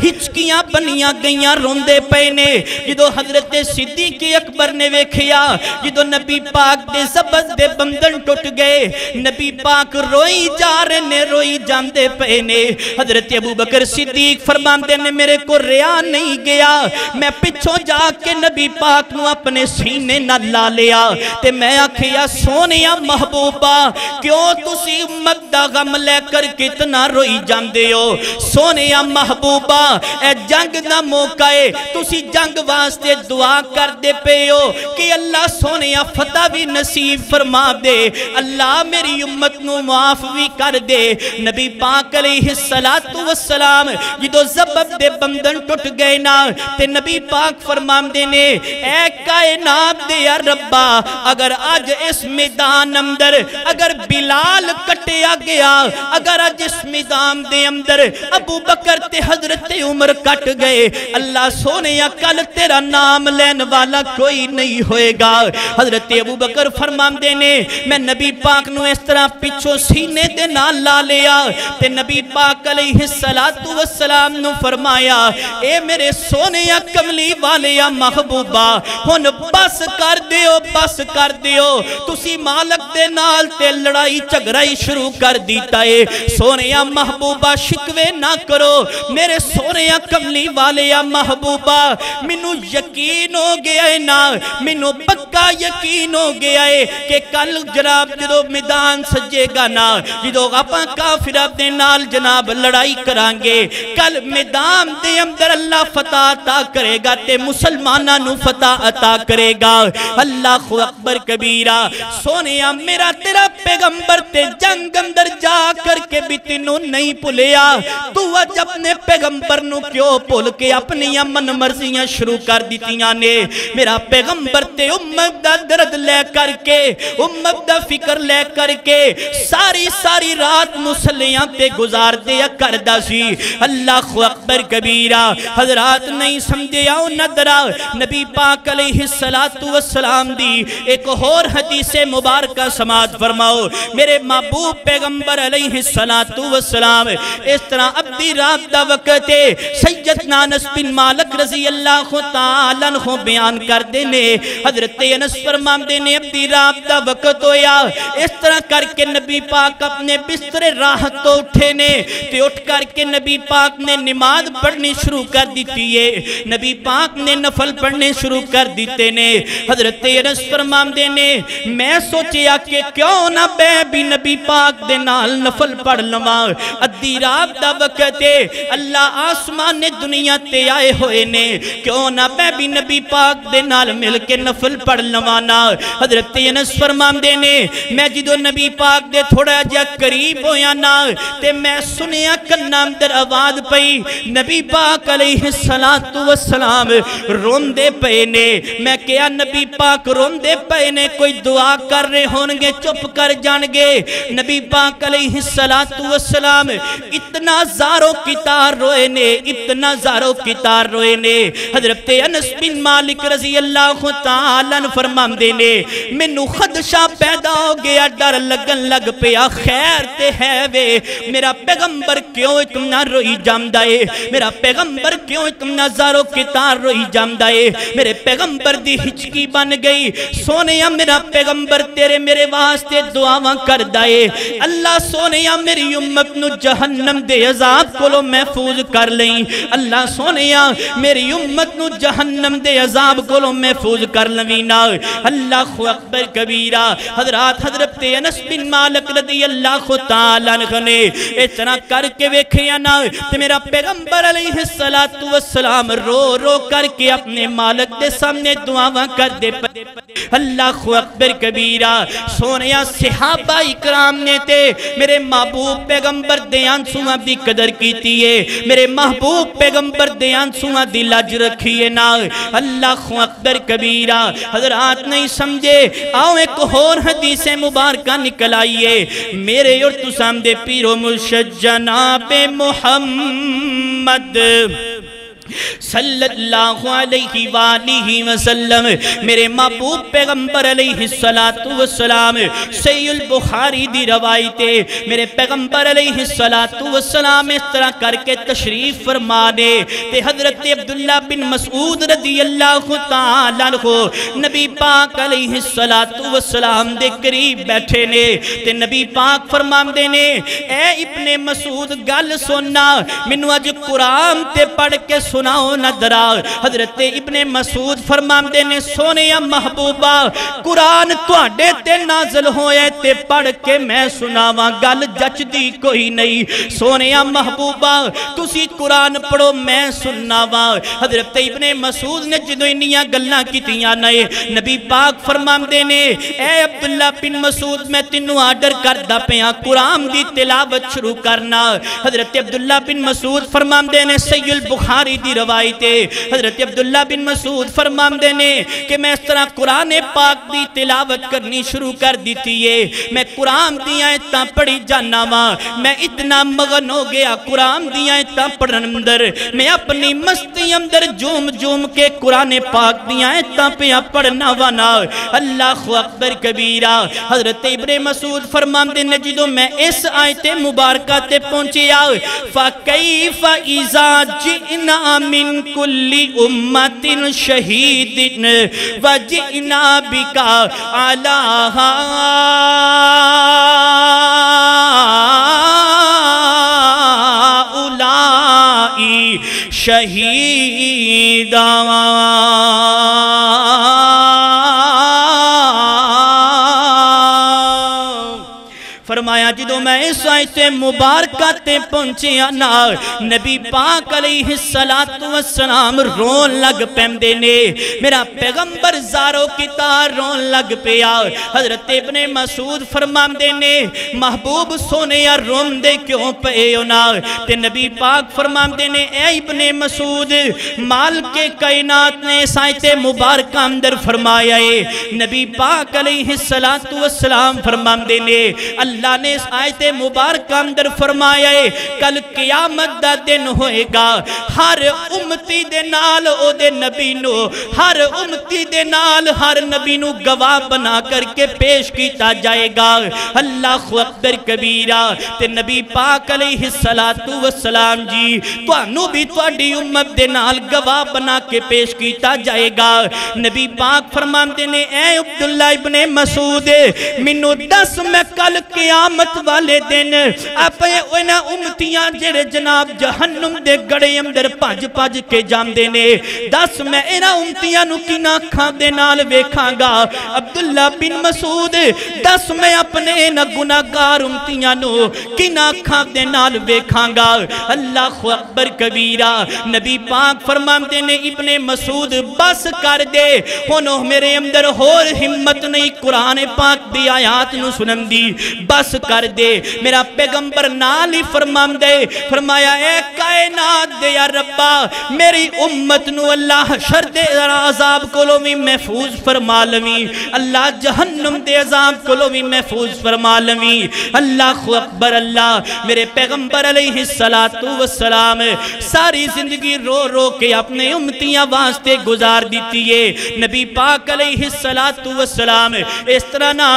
ہچکیاں بنیاں گئیاں روندے پے نے، جدو حضرت صدیق اکبر نے ویکھیا، جدو نبی پاک دے زبط دے بندن ٹوٹ گئے، نبی پاک روئی جا رہے روئی جاندے پے نے۔ حضرت ابو بکر صدیق فرماندے نے میرے کو ریا نہیں گیا، میں پچھوں جا کے نبی پاک نو اپنے سینے نہ لا لیا، تے میں آکھیا سونیا محبوبہ کیوں تسی امت دا غم لے کر کتنا روئی جاندے ہو؟ سونیا محبوبہ اے جنگ دا موقع ہے، تسی جنگ واسطے دعا کر دے پے ہو کہ اللہ سونیا فتح بھی نصیب فرما دے، اللہ میری امت نو معاف بھی کر دے۔ نبی پاک علیہ السلام جدو زبب دے بندن ٹوٹ گئے نا، تے نبی پاک فرماندے نے اے کائنات دے یا ربا اگر آج اس میدان اندر اگر بلال کٹیا گیا، اگر آج اس میدان دے اندر ابو بکر تے حضرت عمر کٹ گئے، اللہ سونے یا کل تیرا نام لین والا کوئی نہیں ہوئے گا۔ حضرت ابو بکر فرماندے نے میں نبی پاک نو اس طرح پچھو سینے دے نال لا لیا، تے نبی پاک علیہ السلام نو فرمایا اے میرے سونے یا کملی والے یا محبوبہ ہن بس کر دیو، تسی مالک دے نال تے لڑائی جھگڑائی شروع کر دیتا ہے، سونے یا محبوبہ شکوے نہ کرو، میرے سونے یا کملی کملی والے محبوبہ مینوں یقین ہو گیا ہے نا مینوں پکا یقین ہو گیا ہے کہ کل جناب جدو میدان سجے گا نا جدو اپاں کافراں دے نال جناب لڑائی کرانگے کل میدان دے اندر اللہ فتح عطا کرے گا تے مسلماناں نو فتح عطا کرے گا اللہ اکبر کبیرہ سونیا میرا تیرا پیغمبر تے جنگ اندر جا کر کے بھی تینوں نہیں پلیا تو اج اپنے پیغمبر نو کیوں پل کے اپنی من مرضیاں شروع کر دیتیاں نے میرا پیغمبر تے امت دا درد لے کر کے امت دا فکر لے کر کے ساری رات مسلیاں تے گزار دیا کردہ سی اللہ اکبر کبیرہ حضرات نہیں سمجھے آؤ ندرہ نبی پاک علیہ السلام دی ایک اور حدیث مبارکہ سماعت فرماؤ میرے محبوب پیغمبر علیہ السلام اس طرح عبدی رات دا وقت سیدنا انس بن مالک رضی اللہ تعالیٰ عنہ بیان کر دینے حضرت انس فرمان دینے عبدی رات دا وقت ہویا اس طرح کر کے نبی پاک اپنے بستر راحت تو اٹھے نے تے اٹھ کر کے نبی پاک نے نماز پڑھنی شروع کر دیتی ہے نبی پاک نے نفل پڑھنے شروع کر دیتے نے حضرت انس فرمان دینے میں سوچیا کہ کیوں نہ میں بھی نبی پاک دے نال نفل پڑھ لواں ادھی رات دا وقت اللہ آسمان نے دنیا تے آئے ہوئے نے کیوں نہ میں بھی نبی پاک دے نال مل کے نفل پڑھ لواں نا حضرت انس فرمان دینے میں جدو نبی پاک دے تھوڑا جا قریب ہویا نا تے میں سنیا کنام در آواز پئی نبی پاک علیہ السلام رون دے پئے نے میں کیا نبی پاک رون دے پئے نے کوئی دعا کر رہے ہونگے چپ کر جانگے نبی پاک علیہ السلام اتنا زاروں کی تار روئے نے اتنا زاروں کی تار روئے نے حضرت انس بن مالک رضی اللہ تعالیٰ فرمان دینے منو خدشہ پیدا ہو گیا ڈر لگن لگ پیا خیر تے ہے وے میرا پیغمبر کیوں اتنا روئی جامدائے میرا پیغمبر کیوں اتنا زاروں کی تار روئی جامدائے میرے پیغمبر دی ہچکی بن گئی سونیا میرا پیغمبر تیرے میرے واسطے دعاواں کر دائے اللہ سونیا میری امت نو جہنم دے عذاب کولو محفوظ کر لیں اللہ سونیا میری امت نو جہنم دے عذاب کولو محفوظ کر لوینا اللہ اکبر کبیرہ حضرات حضرت انس بن مالک رضی اللہ تعالیٰ عنہ نے اتنا کر کے ویکھیا نا تے میرا پیغمبر علیہ السلام رو رو کر کے اپنے مالک دے سامنے دعاواں کر دے اللہ اکبر کبیرہ سونیا صحابہ اکرام نے تے میرے محبوب پیغمبر دے آنسوہاں دی قدر کیتی ہے میرے محبوب پیغمبر دے آنسوہاں دی لاج رکھیے نا اللہ اکبر کبیرہ حضرات نہیں سمجھے آؤ ایک اور حدیث مبارکہ نکل آئیے میرے اور تو سامدے پیرو مرشد جناب محمد صلی اللہ علیہ وآلہ وسلم میرے محبوب پیغمبر علیہ السلام صحیح البخاری دی روایتے میرے پیغمبر علیہ السلام اس طرح کر کے تشریف فرمانے تے حضرت عبداللہ بن مسعود رضی اللہ تعالیٰ عنہ نبی پاک علیہ السلام دے قریب بیٹھے نے تے نبی پاک فرمان دینے اے ابن مسعود گل سننا منو اج قرآن تے پڑھ کے سناؤ ندرہ حضرت ابن مسعود فرمان دینے سونیا محبوبہ قرآن توڑے تے نازل ہوئے تے پڑھ کے میں سناواں گل جچ دی کوئی نہیں سونیا محبوبہ تسی قرآن پڑھو میں سناواں حضرت ابن مسعود نے جدو انیاں گلنا کی تیاں نئے نبی پاک فرمان دینے اے عبداللہ بن مسعود میں تینوں آڈر کردہ پیاں قرآن دی تلاوت شروع کرنا حضرت عبداللہ بن مسعود فرمان دینے صحیح البخاری دی روایتے حضرت عبداللہ بن مسعود فرمان دینے کہ میں اس طرح قرآن پاک دی تلاوت کرنی شروع کر دیتی ہے میں قرآن دی آیتاں پڑھی جانا ماں میں اتنا مغن ہو گیا قرآن دی آیتاں پڑھن اندر میں اپنی مستی اندر جوم جوم کے قرآن پاک دی آیتاں پہ پڑھنا وانا اللہ اکبر کبیرہ حضرت ابن مسعود فرمان دینے جدو میں اس آیت مبارکہ تے پہنچیا فَكَيْفَ إِذَا جِئْنَا مِن كُلِّ أُمَّةٍ شَهِيدٍ وَجِئْنَا بِكَ عَلَى هَؤُلَاءِ شہیداں فرمایا جدو میں اس آیت مبارکہ تے پہنچیا نا نبی پاک علیہ السلام رون لگ پیندے نے میرا پیغمبر زارو کی تار رون لگ پیا حضرت ابن مسعود فرماندے نے محبوب سونے یا رون دے کیوں پے ہونا تے نبی پاک فرماندے نے اے ابن مسعود مال کے کائنات نے اس آیت مبارکہ اندر فرمایا ہے نبی پاک علیہ السلام فرماندے نے اللہ نے اس آیت مبارکہ اندر فرمایا ہے کل قیامت دا دن ہوئے گا ہر امتی دے نال او دے نبی نو ہر امتی دے نال ہر نبی نو گواہ بنا کر کے پیش کیتا جائے گا اللہ اکبر کبیرہ تے نبی پاک علیہ السلام جی توانو بھی تواڈی امت دے نال گواہ بنا کے پیش کیتا جائے گا نبی پاک فرماندے نے اے عبداللہ ابن مسعود منو دس میں کل قیامت والے دن اپنے اونا امتیاں جڑے جناب جہنم دے گڑے اندر پاج پاج کے جام دینے دس میں اینا امتیاں نو کینا کھان دے نال ویکھاں گا عبداللہ بن مسعود دس میں اپنے اینا گناہگار امتیاں نو کینا کھان دے نال ویکھاں گا اللہ اکبر کبیرہ نبی پاک فرماندے نے ابن مسعود بس کر دے ہونو میرے اندر ہور ہمت نہیں قرآن پاک دی آیات نو سنن دی بس کر دے میرا پیغمبر نالی فرمان دے فرمایا اے کائنات دے یا ربا میری امت نو اللہ شر دے عذاب کولو بھی محفوظ فرما لویں اللہ جہنم دے عذاب کولو بھی محفوظ فرما لویں اللہ اکبر اللہ میرے پیغمبر علیہ السلام ساری زندگی رو رو کے اپنے امتیاں واسطے گزار دیتی ہے نبی پاک علیہ السلام اس طرح نہ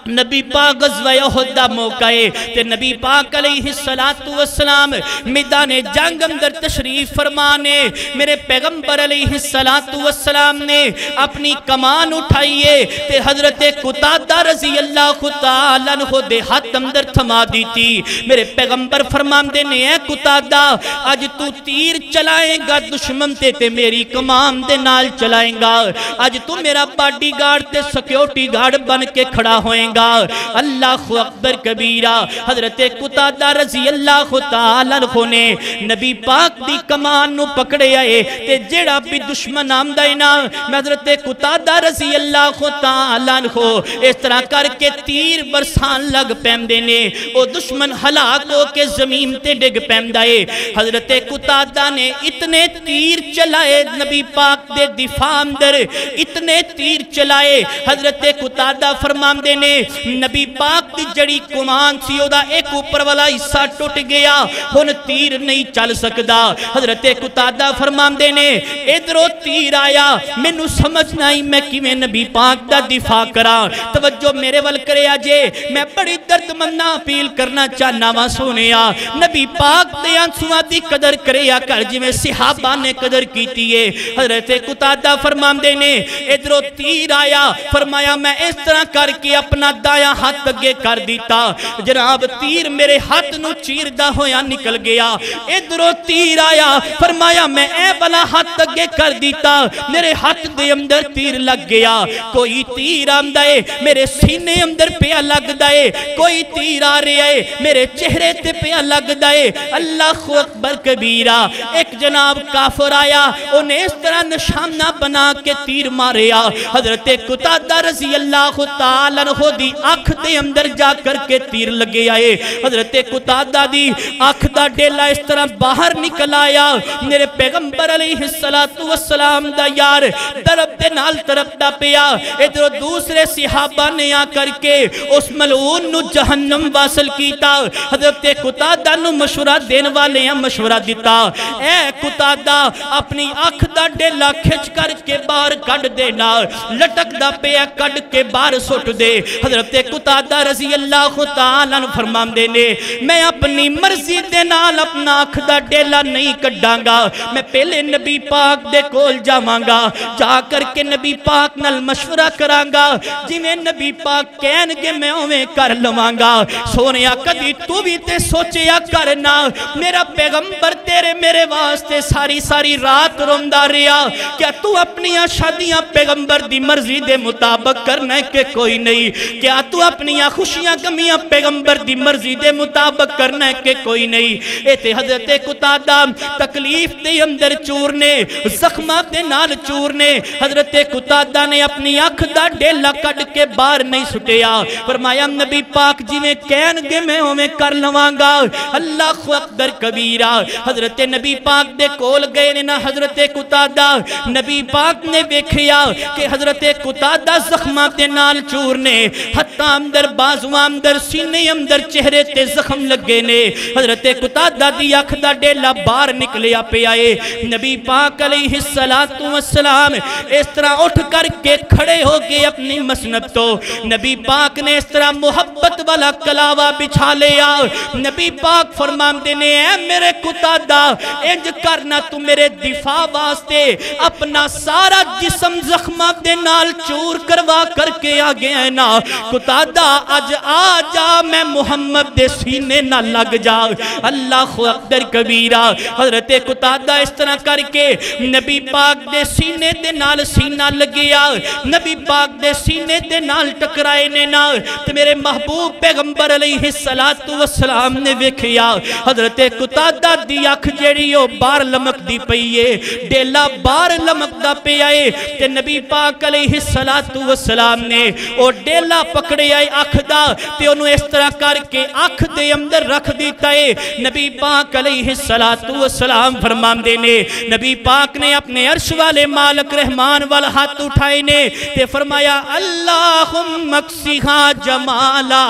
نبی پاک غزوہ احد دا موقع ہے تے نبی پاک علیہ السلام میدان جنگ اندر تشریف فرمانے میرے پیغمبر علیہ السلام نے اپنی کمان اٹھائیے تے حضرت قتادہ رضی اللہ تعالیٰ عنہ دے ہاتھ اندر تھما دیتی میرے پیغمبر فرماندے نے اے قتادہ آج تو تیر چلائیں گا دشمن تے میری کمان دے نال چلائیں گا آج تو میرا باڈی گارڈ تے سیکیورٹی گارڈ بن کے کھڑا ہوئیں گا اللہ اکبر کبیرہ حضرت قتادہ رضی اللہ تعالیٰ عنہ نے نبی پاک دی کمان نو پکڑے آئے تے جڑا بھی دشمن آمدائنا میں حضرت قتادہ رضی اللہ تعالیٰ عنہ اس طرح کر کے تیر برسان لگ پیمدے نے او دشمن ہلاک ہو کے زمین تے ڈگ پیمدائے حضرت قتادہ نے اتنے تیر چلائے نبی پاک دے دفاع اندر اتنے تیر چلائے حضرت قتادہ فرماندے نے نبی پاک دی جڑی کمان سی او دا ایک اوپر والا حصہ ٹوٹ گیا ہن تیر نہیں چل سکدا حضرت قتادہ فرماندے نے ادھروں تیر آیا مینوں سمجھ نہیں میں کیویں نبی پاک دا دفاع کراں توجہ میرے ول کرے اجے میں بڑی درد منداں اپیل کرنا چاہنا وا سونیا نبی پاک دے آنسواں دی قدر کریا کر جویں صحابہ نے قدر کیتی ہے حضرت قتادہ فرماندے نے ادھروں تیر آیا فرمایا میں اس طرح کر کے اپنا دایا ہاتھ اگے کر دیتا جناب تیر میرے ہاتھ نو چیر دا ہویا نکل گیا ادھروں تیر آیا فرمایا میں اے بلا ہاتھ اگے کر دیتا میرے ہاتھ دے اندر تیر لگ گیا کوئی تیر آمدائے میرے سینے اندر پیا لگ دائے کوئی تیر آ رہے آئے میرے چہرے تے پیا لگ دائے اللہ اکبر کبیرہ ایک جناب کافر آیا انہیں اس طرح نشانہ بنا کے تیر ماریا حضرت قتادہ رضی اللہ تعالیٰ عنہ دی آنکھ دے اندر جا کر کے تیر لگے آئے حضرت قتادہ دی آنکھ دا ڈیلا اس طرح باہر نکل آیا میرے پیغمبر علیہ السلام دا یار طرف دے نال طرف دا پیا ادھر دوسرے صحابہ نے آ کر کے اس ملعون نو جہنم واصل کیتا حضرت قتادہ نو مشورہ دین والے ہیں مشورہ دیتا اے قتادہ اپنی آنکھ دا ڈیلا کھچ کر کے باہر کڑ دینا لٹک دا پیا کڑ کے باہر سوٹ دے حضرت قتادہ رضی اللہ تعالیٰ عنہ فرمان دینے میں اپنی مرضی دے نال اپنا آنکھ دا ڈیلا نہیں کڈاں گا، میں پہلے نبی پاک دے کول جاواں گا، جا کر کے نبی پاک نال مشورہ کراں گا، جویں نبی پاک کہن گے میں اوویں کر لواں گا۔ سونیا کدی تو بھی تے سوچیا کرنا، میرا پیغمبر تیرے میرے واسطے ساری ساری رات روندا رہیا، کیا تو اپنی شادیاں پیغمبر دی مرضی دے مطابق کرنا ہے کہ کوئی نہیں؟ کیا تو اپنی خوشیاں غمیاں پیغمبر دی مرضی دے مطابق کرنا ہے کہ کوئی نہیں؟ اے تے حضرت قتادہ تکلیف دے اندر چورنے، زخمات دے نال چورنے، حضرت قتادہ نے اپنی آنکھ دا ڈیلا کٹ کے باہر نہیں سٹیا، فرمایا نبی پاک جی میں کہن گے میں اوویں کر لواں گا۔ اللہ اکبر کبیرہ، حضرت نبی پاک دے کول گئے نے نا حضرت قتادہ، نبی پاک نے دیکھیا کہ حضرت قتادہ زخمات دے نال چورنے، ہتھاں اندر بازواں اندر سینے اندر چہرے تے زخم لگے نے، حضرت قتادہ دی آنکھ دا ڈیلا باہر نکلیا پہ آئے۔ نبی پاک علیہ السلام اس طرح اٹھ کر کے کھڑے ہو کے اپنی مسند تو نبی پاک نے اس طرح محبت والا کلاوہ بچھا لیا۔ نبی پاک فرماندے نے اے میرے قتادہ انج کرنا، تو میرے دفاع واسطے اپنا سارا جسم زخمات دے نال چور کروا کر کے آ گیا ہے نا، قتادہ اج آ جا میں محمد دے سینے نہ لگ جا۔ اللہ اکبر کبیرہ، حضرت قتادہ اس طرح کر کے نبی پاک دے سینے دے نال سینہ لگیا، نبی پاک دے سینے دے نال ٹکرائے نے نا، تو میرے محبوب پیغمبر علیہ السلام نے ویکھیا حضرت قتادہ دی اکھ جیڑی او بار لمک دی پئیے، ڈیلا بار لمک دا پہ آئے، تے نبی پاک علیہ السلام نے او ڈیلا پکڑے آئے اکھ دا، تے انہوں اس طرح کر کے اکھ دے اندر رکھ دیتا ہے۔ نبی پاک علیہ السلام فرماندے نے، نبی پاک نے اپنے عرش والے مالک رحمان والا ہاتھ اٹھائے نے، تے فرمایا اللہم اکسیہا جمالا،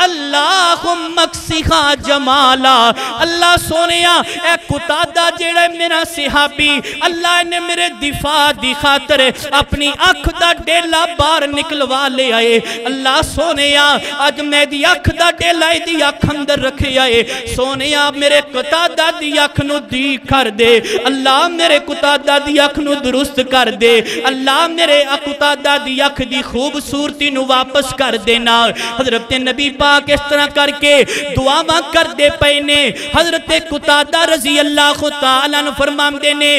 اللہم اکسیہا جمالا۔ اللہ سونیا اے قتادہ جیڑے میرا صحابی، اللہ نے میرے دفاع دی خاطر اپنی اکھ دا ڈیلا باہر نکلوا لے آئے۔ اللہ سونیا آج میں دی اکھ دا ڈیلا دی اکھ اندر رکھے آئے، سونیا میرے قتادہ دی اکھ نو دی کر دے، اللہ میرے قتادہ دی اکھ نو درست کر دے، اللہ میرے قتادہ دی اکھ دی خوبصورتی نو واپس کر دینا۔ حضرت نبی پاک اس طرح کر کے دعاواں کر دے پینے، حضرت قتادہ رضی اللہ تعالیٰ عنہ فرماندے نے،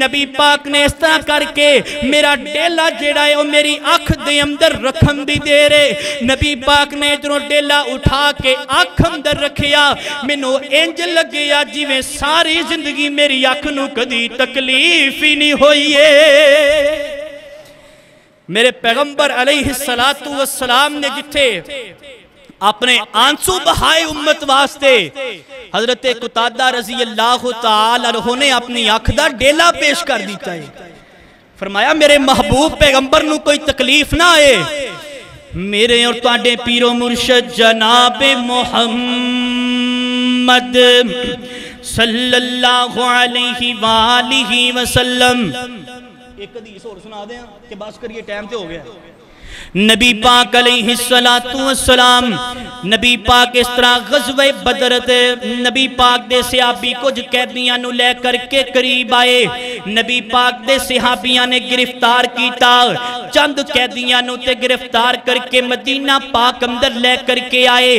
نبی پاک نے اس طرح کر کے میرا ڈیلا جڑا ہے وہ میری آنکھ دے اندر رکھم بھی دے رہے، نبی پاک نے جنہوں ڈیلا اٹھا کے آنکھ اندر رکھیا، منو انج لگیا جیویں ساری زندگی میری آنکھ نو کدی تکلیف ہی نہیں ہوئی ہے۔ میرے پیغمبر علیہ السلام نے جتھے اپنے آنسو بہائے امت واسطے، حضرت قتادہ رضی اللہ تعالیٰ عنہ نے اپنی آنکھ دا ڈیلا پیش کر دیتا ہے، فرمایا میرے محبوب پیغمبر نو کوئی تکلیف نہ آئے۔ میرے اور تواڈے پیر و مرشد جناب محمد صلی اللہ علیہ وآلہ وسلم، ایک حدیث اور سنا دیں کہ بس کریے ٹائم تے ہو گیا۔ نبی پاک علیہ السلام، نبی پاک اس طرح غزوہ بدر تے نبی پاک دے صحابی کچھ قیدیاں نو لے کر کے قریب آئے، نبی پاک دے صحابیاں نے گرفتار کیتا، چند قیدیاں نو تے گرفتار کر کے مدینہ پاک اندر لے کر کے آئے۔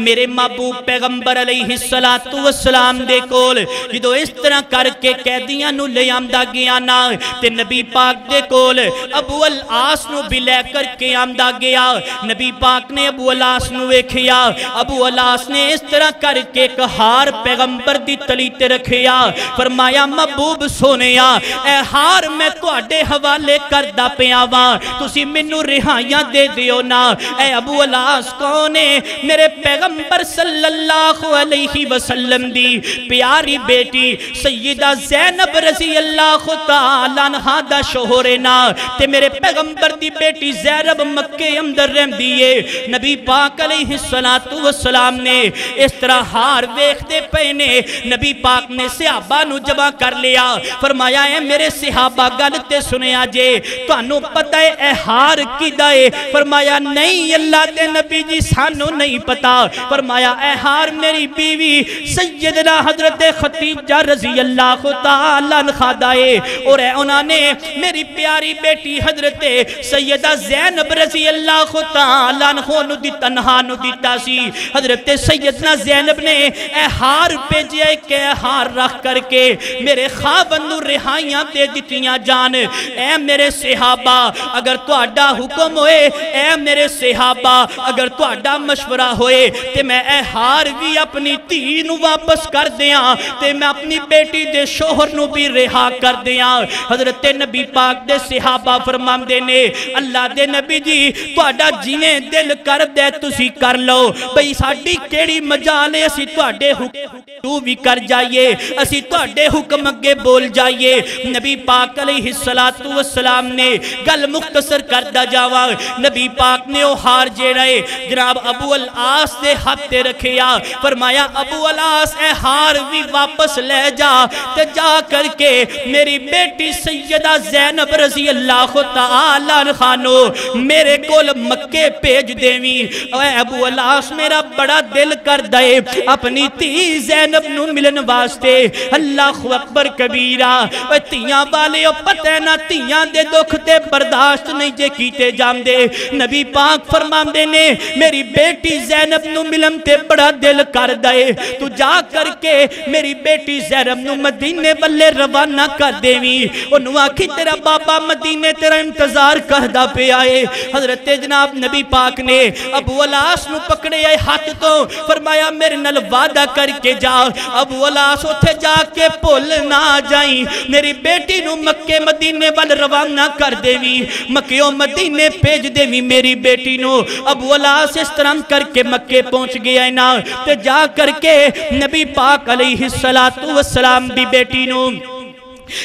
میرے محبوب پیغمبر علیہ السلام دے کول جدو اس طرح کر کے قیدیاں نو لے آمدہ گیا نا، تے نبی پاک دے کول ابو العاص نو بھی لے کر کے آمدہ گیا، نبی پاک نے ابو العاص نو ویکھیا، ابو العاص نے اس طرح کر کے ایک ہار پیغمبر دی تلی تے رکھیا، فرمایا محبوب سونیا اے ہار میں تواڈے حوالے کردہ پیاواں، تسی منو رہائیاں دے دیو نا۔ اے ابو العاص کون ہے؟ میرے پیغمبر صلی اللہ علیہ وسلم دی پیاری بیٹی سیدہ زینب رضی اللہ تعالیٰ عنہ دا شوہر نا، تے میرے پیغمبر دی بیٹی زینب مکے اندر رہن دیئے نبی پاک علیہ السلام نے اس طرح ہار ویکھتے پہنے نبی پاک نے صحابہ نو جمع کر لیا فرمایا اے میرے صحابہ گلتے سنے آجے تو انو پتہ ہے اے ہار کی دائے فرمایا نہیں اللہ دے نبی جی سانو نہیں پتا فرمایا اے ہار میری بیوی سیدنا حضرت خدیجہ رضی اللہ تعالیٰ عنہ دائے اور اے انہوں نے میری پیاری بیٹی حضرت سیدہ زینب رضی اللہ تعالیٰ عنہ نو دی تنہا نو دیتا سی حضرت سیدنا زینب نے اے ہار پہ جائے کہ اے ہار رکھ کر کے میرے خوابن نو رہائیاں دے دیتیاں جان اے میرے صحابہ اگر تو اڈا حکم ہوئے اے میرے صحابہ اگر تو اڈا مشورہ ہوئے تے میں اے ہار بھی اپنی تین واپس کر دیاں تے میں اپنی بیٹی دے شوہر نو بھی رہا کر دیاں حضرت نبی پاک دے صحابہ فرمان دینے اللہ دے نبی جی تو اڈا جیویں دل کر دے تسی کر لو بھئی ساڑی کیڑی مجالے اسی تو اڈے حکم بھی کر جائیے اسی تو اڈے حکم اگے بول جائیے نبی پاک علیہ السلام نے گل مختصر کردہ جاوا نبی پاک نے او ہار جے رہے جناب ابو العاص دے ہاتھ تے رکھیا فرمایا ابو العاص اے ہار بھی واپس لے جا تے جا کر کے میری بیٹی سیدہ زینب رضی اللہ تعالیٰ عنہ نو میرے کول مکے پیج دیویں اے ابو العاص میرا بڑا دل کر دے اپنی تی زینب نو ملن واسطے اللہ اکبر کبیرہ اے تیاں والے پتہ نہ تیاں دے دکھ تے برداشت نہیں جے کیتے جام دے نبی پاک فرمان دے نے میری بیٹی زینب نو ملن تے بڑا دل کر دے تو جا کر کے میری بیٹی زینب نو مدینے بلے روانہ کر دیویں انہوں آکھی تیرا بابا مدینے تیرا انتظار کردہ پہ آئے حضرت جناب نبی پاک نے ابو العاص نو پکڑے آئے ہاتھ تو فرمایا میرے نل وعدہ کر کے جا ابو العاص اتھے جا کے پھول نہ جائیں میری بیٹی نو مکے مدینے بل روانہ کر دیویں مکیوں مدینے پیج دیویں میری بیٹی نو ابو العاص اس طرح کر کے مکے پہنچ گیا نا تے جا کر کے نبی پاک علیہ السلام بھی بیٹی نو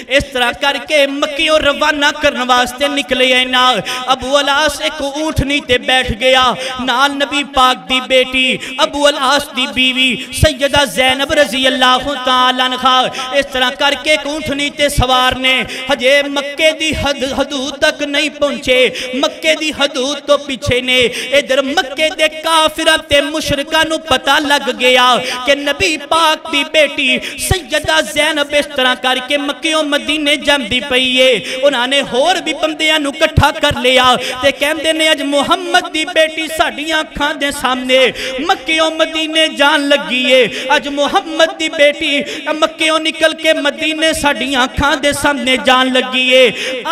اس طرح کر کے مکیوں روانہ کرنے واسطے نکلے ہیں نا ابو العاص ایک اونٹنی تے بیٹھ گیا نال نبی پاک دی بیٹی ابو العاص دی بیوی سیدہ زینب رضی اللہ تعالیٰ عنہ اس طرح کر کے ایک اونٹنی تے سوار نے ہجے مکے دی حدود تک نہیں پہنچے مکے دی حدود تو پیچھے نے ادھر مکے دے کافرہ تے مشرکہ نو پتہ لگ گیا کہ نبی پاک دی بیٹی سیدہ زینب اس طرح کر کے مکیوں مدینے جم دی پئیے انہاں نے ہور بھی بندیاں نو کٹھا کر لیا تے کہندے نے اج محمد دی بیٹی ساڑیاں کھان دے سامنے مکیوں مدینے جان لگیے اج محمد دی بیٹی مکیوں نکل کے مدینے ساڑیاں کھان دے سامنے جان لگیے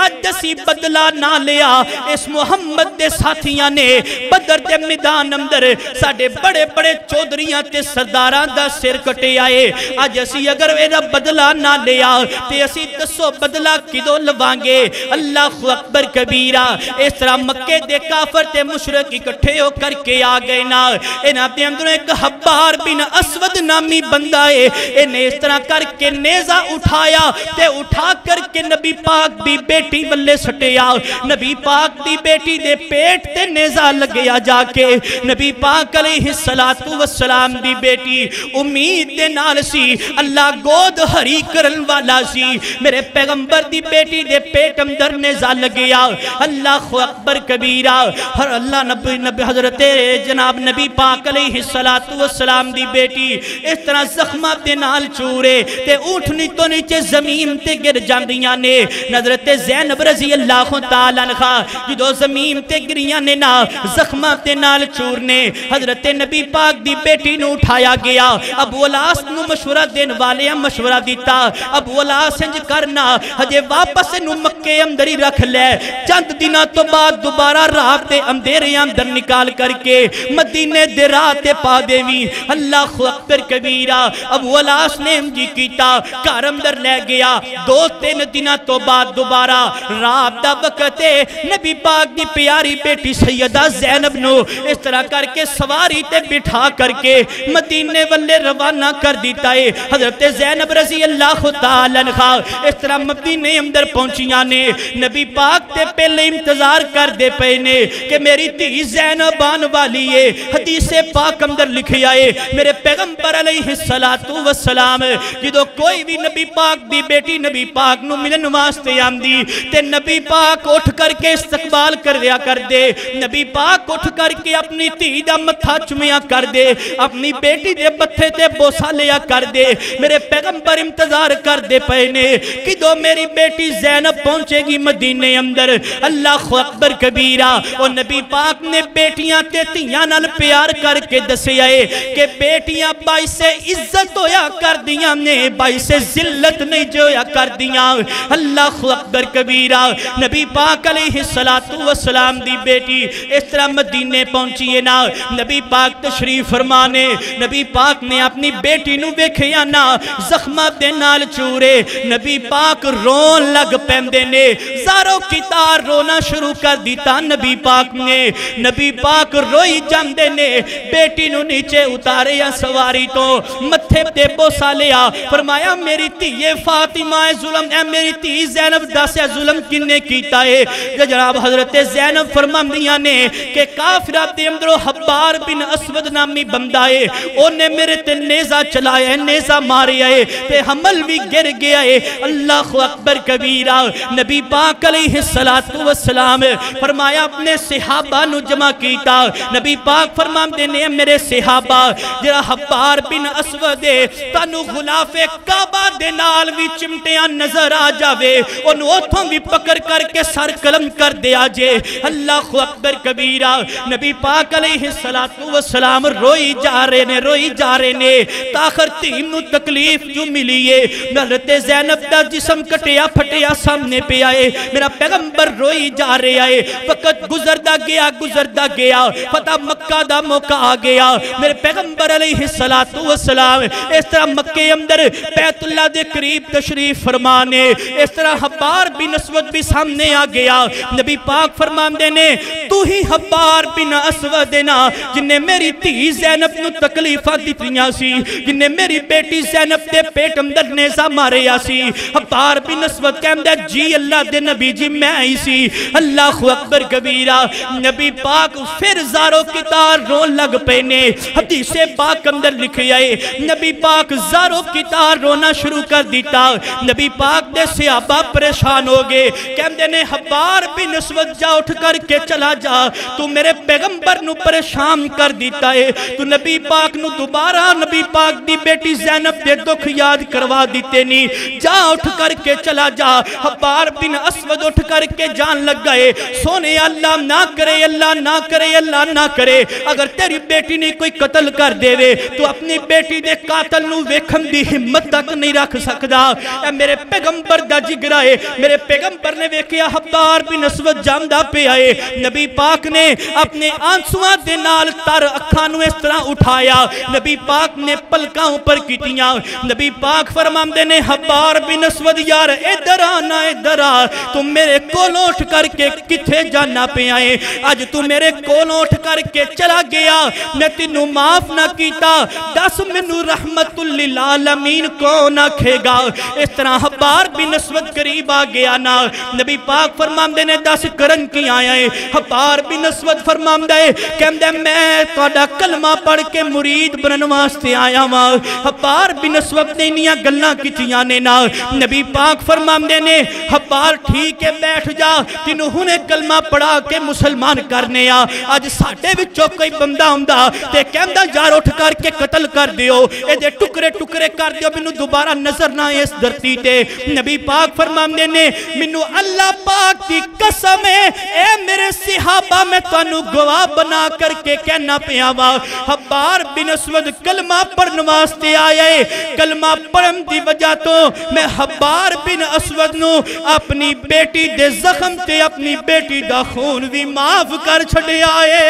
آج اسی بدلہ نہ لیا اس محمد دے ساتھیاں نے بدر دے میدان اندر ساڑے بڑے بڑے چودریاں تے سرداران دا سر کٹے آئے آج اسی اگر ایدہ بدلہ نہ لیا تے اسی دسو بدلہ کدو لوانگے اللہ اکبر کبیرہ اس طرح مکے دے کافر تے مشرک اکٹھے ہو کر کے آگئے نا انہاں دے اندر ایک حبار بن اسود نامی بندہ ہے انہیں اس طرح کر کے نیزہ اٹھایا تے اٹھا کر کے نبی پاک دی بیٹی بلے سٹیا نبی پاک دی بیٹی دے پیٹ تے نیزہ لگیا جا کے نبی پاک علیہ السلام دی بیٹی امید دے نال سی اللہ گود ہری کرن والا سی میرے پیغمبر دی بیٹی دے پیٹ اندر نیزہ لگیا اللہ اکبر کبیرہ ہر اللہ نبی حضرت جناب نبی پاک علیہ السلام دی بیٹی اس طرح زخمہ تے نال چورے تے اونٹنی تو نیچے زمین تے گر جاندیاں نے حضرت زینب رضی اللہ تعالیٰ عنہ جدو زمین تے گریاں نے نا زخمہ تے نال چورنے حضرت نبی پاک دی بیٹی نو اٹھایا گیا ابو العاص نو مشورہ دین والے مشورہ دیتا ابو العاص سنج کرنا ہجے واپس نو مکے اندر ہی رکھ لے چند دنہ تو بعد دوبارہ رات دے اندھیرے اندر نکال کر کے مدینے دے رات پا دیوی اللہ اکبر کبیرہ ابو العاص نے جی کیتا کار اندر لے گیا 2-3 دنہ تو بعد دوبارہ رات دا وقت ہے نبی پاک دی پیاری بیٹی سیدہ زینب نو اس طرح کر کے سواری تے بٹھا کر کے مدینے والے روانہ کر دیتا ہے حضرت زینب رضی اللہ تعالیٰ عنہ اس طرح مدینے اندر پہنچیاں نے نبی پاک تے پہلے انتظار کر دے پینے کہ میری تھی زینب آن والی ہے حدیث پاک اندر لکھی آئے میرے پیغمبر علیہ السلام جدو کوئی بھی نبی پاک دی بیٹی نبی پاک نو ملن واسطے آمدی تے نبی پاک اٹھ کر کے استقبال کر دیا کر دے نبی پاک اٹھ کر کے اپنی تھی دا متھا چمیا کر دے اپنی بیٹی دے بتھے تے بوسا لیا کر دے میرے پیغمبر انتظار کر دے پہنے کہ دو میری بیٹی زینب پہنچے گی مدینے اندر اللہ اکبر کبیرہ اور نبی پاک نے بیٹیاں تے تیاں نال پیار کر کے دسے آئے کہ بیٹیاں باعث عزت ہویا کر دیاں نے باعث ذلت نہیں جویا کر دیاں اللہ اکبر کبیرہ نبی پاک علیہ السلام دی بیٹی اس طرح مدینے پہنچیے نا نبی پاک تشریف فرمانے نبی پاک نے اپنی بیٹی نو ویکھیا نا زخمہ دے نال چورے نبی پاک رون لگ پیندے نے زاروں کی تار رونا شروع کر دیتا نبی پاک نے نبی پاک روئی جاندے نے بیٹی نو نیچے اتارے یا سواری تو متھے تے بوسا لیا فرمایا میری تھی فاطمہ ظلم اے میری تھی زینب دس ظلم کنے کیتا ہے جناب حضرت زینب فرماندیاں نے کہ کافرہ دے اندرو حبار بن اسود نامی بندہ ہے انہیں میرے تے نیزہ چلایا ہے نیزہ ماریا ہے تے حمل بھی گر گیا ہے اللہ اکبر کبیرہ نبی پاک علیہ السلام فرمایا اپنے صحابہ نو جمع کیتا نبی پاک فرماندے نے میرے صحابہ جرا حبار بن اسود تانو غلاف کعبہ دے نال بھی چمٹیاں نظر آ جاوے ان اوتھوں بھی پکڑ کر کے سر قلم کر دیا جے اللہ اکبر کبیرہ نبی پاک علیہ السلام روئی جا رہے نے تاخر تیم نو تکلیف جو ملیے حضرت زینب دا جسم کٹیا پھٹیا سامنے پہ آئے میرا پیغمبر روئی جا رہے آئے وقت گزردہ گیا فتح مکہ دا موقع آ گیا میرے پیغمبر علیہ السلام اس طرح مکہ اندر بیت اللہ دے قریب تشریف فرمانے اس طرح حبار بن اسود بھی سامنے آ گیا نبی پاک فرماندے نے تو ہی حبار بن اسود نا جنہیں میری تھی زینب نو تکلیفہ دیتیاں سی جنہیں میری بیٹی زینب دے پیٹ اندر نیزہ مارے سی حبار بن اسود کہندہ جی اللہ دے نبی جی میں آئی سی اللہ اکبر کبیرہ نبی پاک پھر زاروں کی تار رون لگ پینے حدیث پاک اندر لکھے آئے نبی پاک زاروں کی تار رونا شروع کر دیتا نبی پاک دے صحابہ پریشان ہو گئے کہندے نے حبار بن اسود جا اٹھ کر کے چلا جا تو میرے پیغمبر نو پریشان کر دیتا ہے تو نبی پاک نو دوبارہ نبی پاک دی بیٹی زینب دے دکھ یاد کروا دیتے نہیں جا اٹھ کر کے چلا جا حبار بن اسود اٹھ کر کے جان لگ گئے سونے اللہ نہ کرے اللہ نہ کرے اللہ نہ کرے اگر تیری بیٹی نے کوئی قتل کر دے وے تو اپنی بیٹی دے قاتل نو ویکھن دی ہمت تک نہیں رکھ سکدا اے میرے پیغمبر دا جگرہ ہے میرے پیغمبر نے ویکھیا حبار بن اسود جاندہ پہ آئے نبی پاک نے اپنے آنسواں دے نال تر اکھاں نو اس طرح اٹھایا نبی پاک نے پلکاں اوپر کیتیاں نبی پاک فرماندے نے حبار بن اسود یار ادھر آنا ادھر آ تم میرے کولوں اٹھ کر کے کتھے جانا پہ آئے آج تو میرے کولوں اٹھ کر کے چلا گیا میں تینو معاف نہ کیتا دس منو رحمت للعالمین کو نہ کھے گا اس طرح حبار بن اسود قریب آ گیا نا نبی پاک فرماندے نے دس کرن کی آیا ہے حبار بن اسود فرماندے کہندے میں توڑا کلمہ پڑھ کے مرید بنن واسطے آیا ماں حبار بن اسود نے انیاں گلنا کی تیانے نا نبی پاک فرماندے نے حبار ٹھیک ہے بیٹھ جا تینوں ہنے کلمہ پڑھا کے مسلمان کرنے آج ساڑھے وچوں کوئی بندہ ہوندہ تے کہندہ یار اٹھ کر کے قتل کر دیو اے دے ٹکرے ٹکرے کر دیو منو دوبارہ نظر نہ اس دھرتی تے نبی پاک فرماندے نے منو اللہ پاک دی قسم ہے اے میرے صحابہ میں تانوں گواہ بنا کر کے کہنا پیاوا حبار بن اسود کلمہ پڑھن واسطے آئے کلمہ پڑھن دی وجہ تو میں حبار بن اسود نو اپنی بیٹی دے زخم تے اپنی بیٹی دا خون بھی معاف کر چھڑے آئے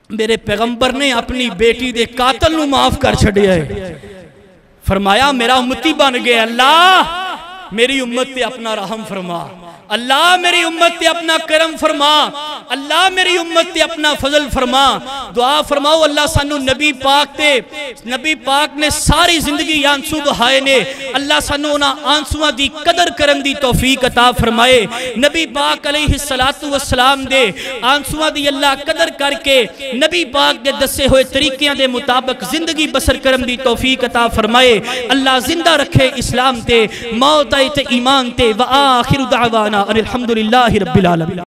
میرے پیغمبر نے اپنی بیٹی دے قاتل نو معاف کر چھڑے آئے فرمایا میرا امتی بن گئے اللہ میری امت تے اپنا رحم فرما، اللہ میری امت تے اپنا کرم فرما، اللہ میری امت تے اپنا فضل فرما۔ دعا فرماؤ اللہ سانو نبی پاک نے ساری زندگی آنسو بہائے نے، اللہ سانو انہاں آنسوਆਂ دی قدر کرن دی توفیق عطا فرمائے۔ نبی پاک علیہ السلام دے آنسوਆਂ دی اللہ قدر کر کے نبی پاک دے دسے ہوئے طریقیاں دے مطابق زندگی بسر کرن دی توفیق عطا فرمائے۔ اللہ زندہ رکھے اسلام تے، موت آئے تے ایمان تے، وآخر دعوانا الحمدللہ رب العالمین۔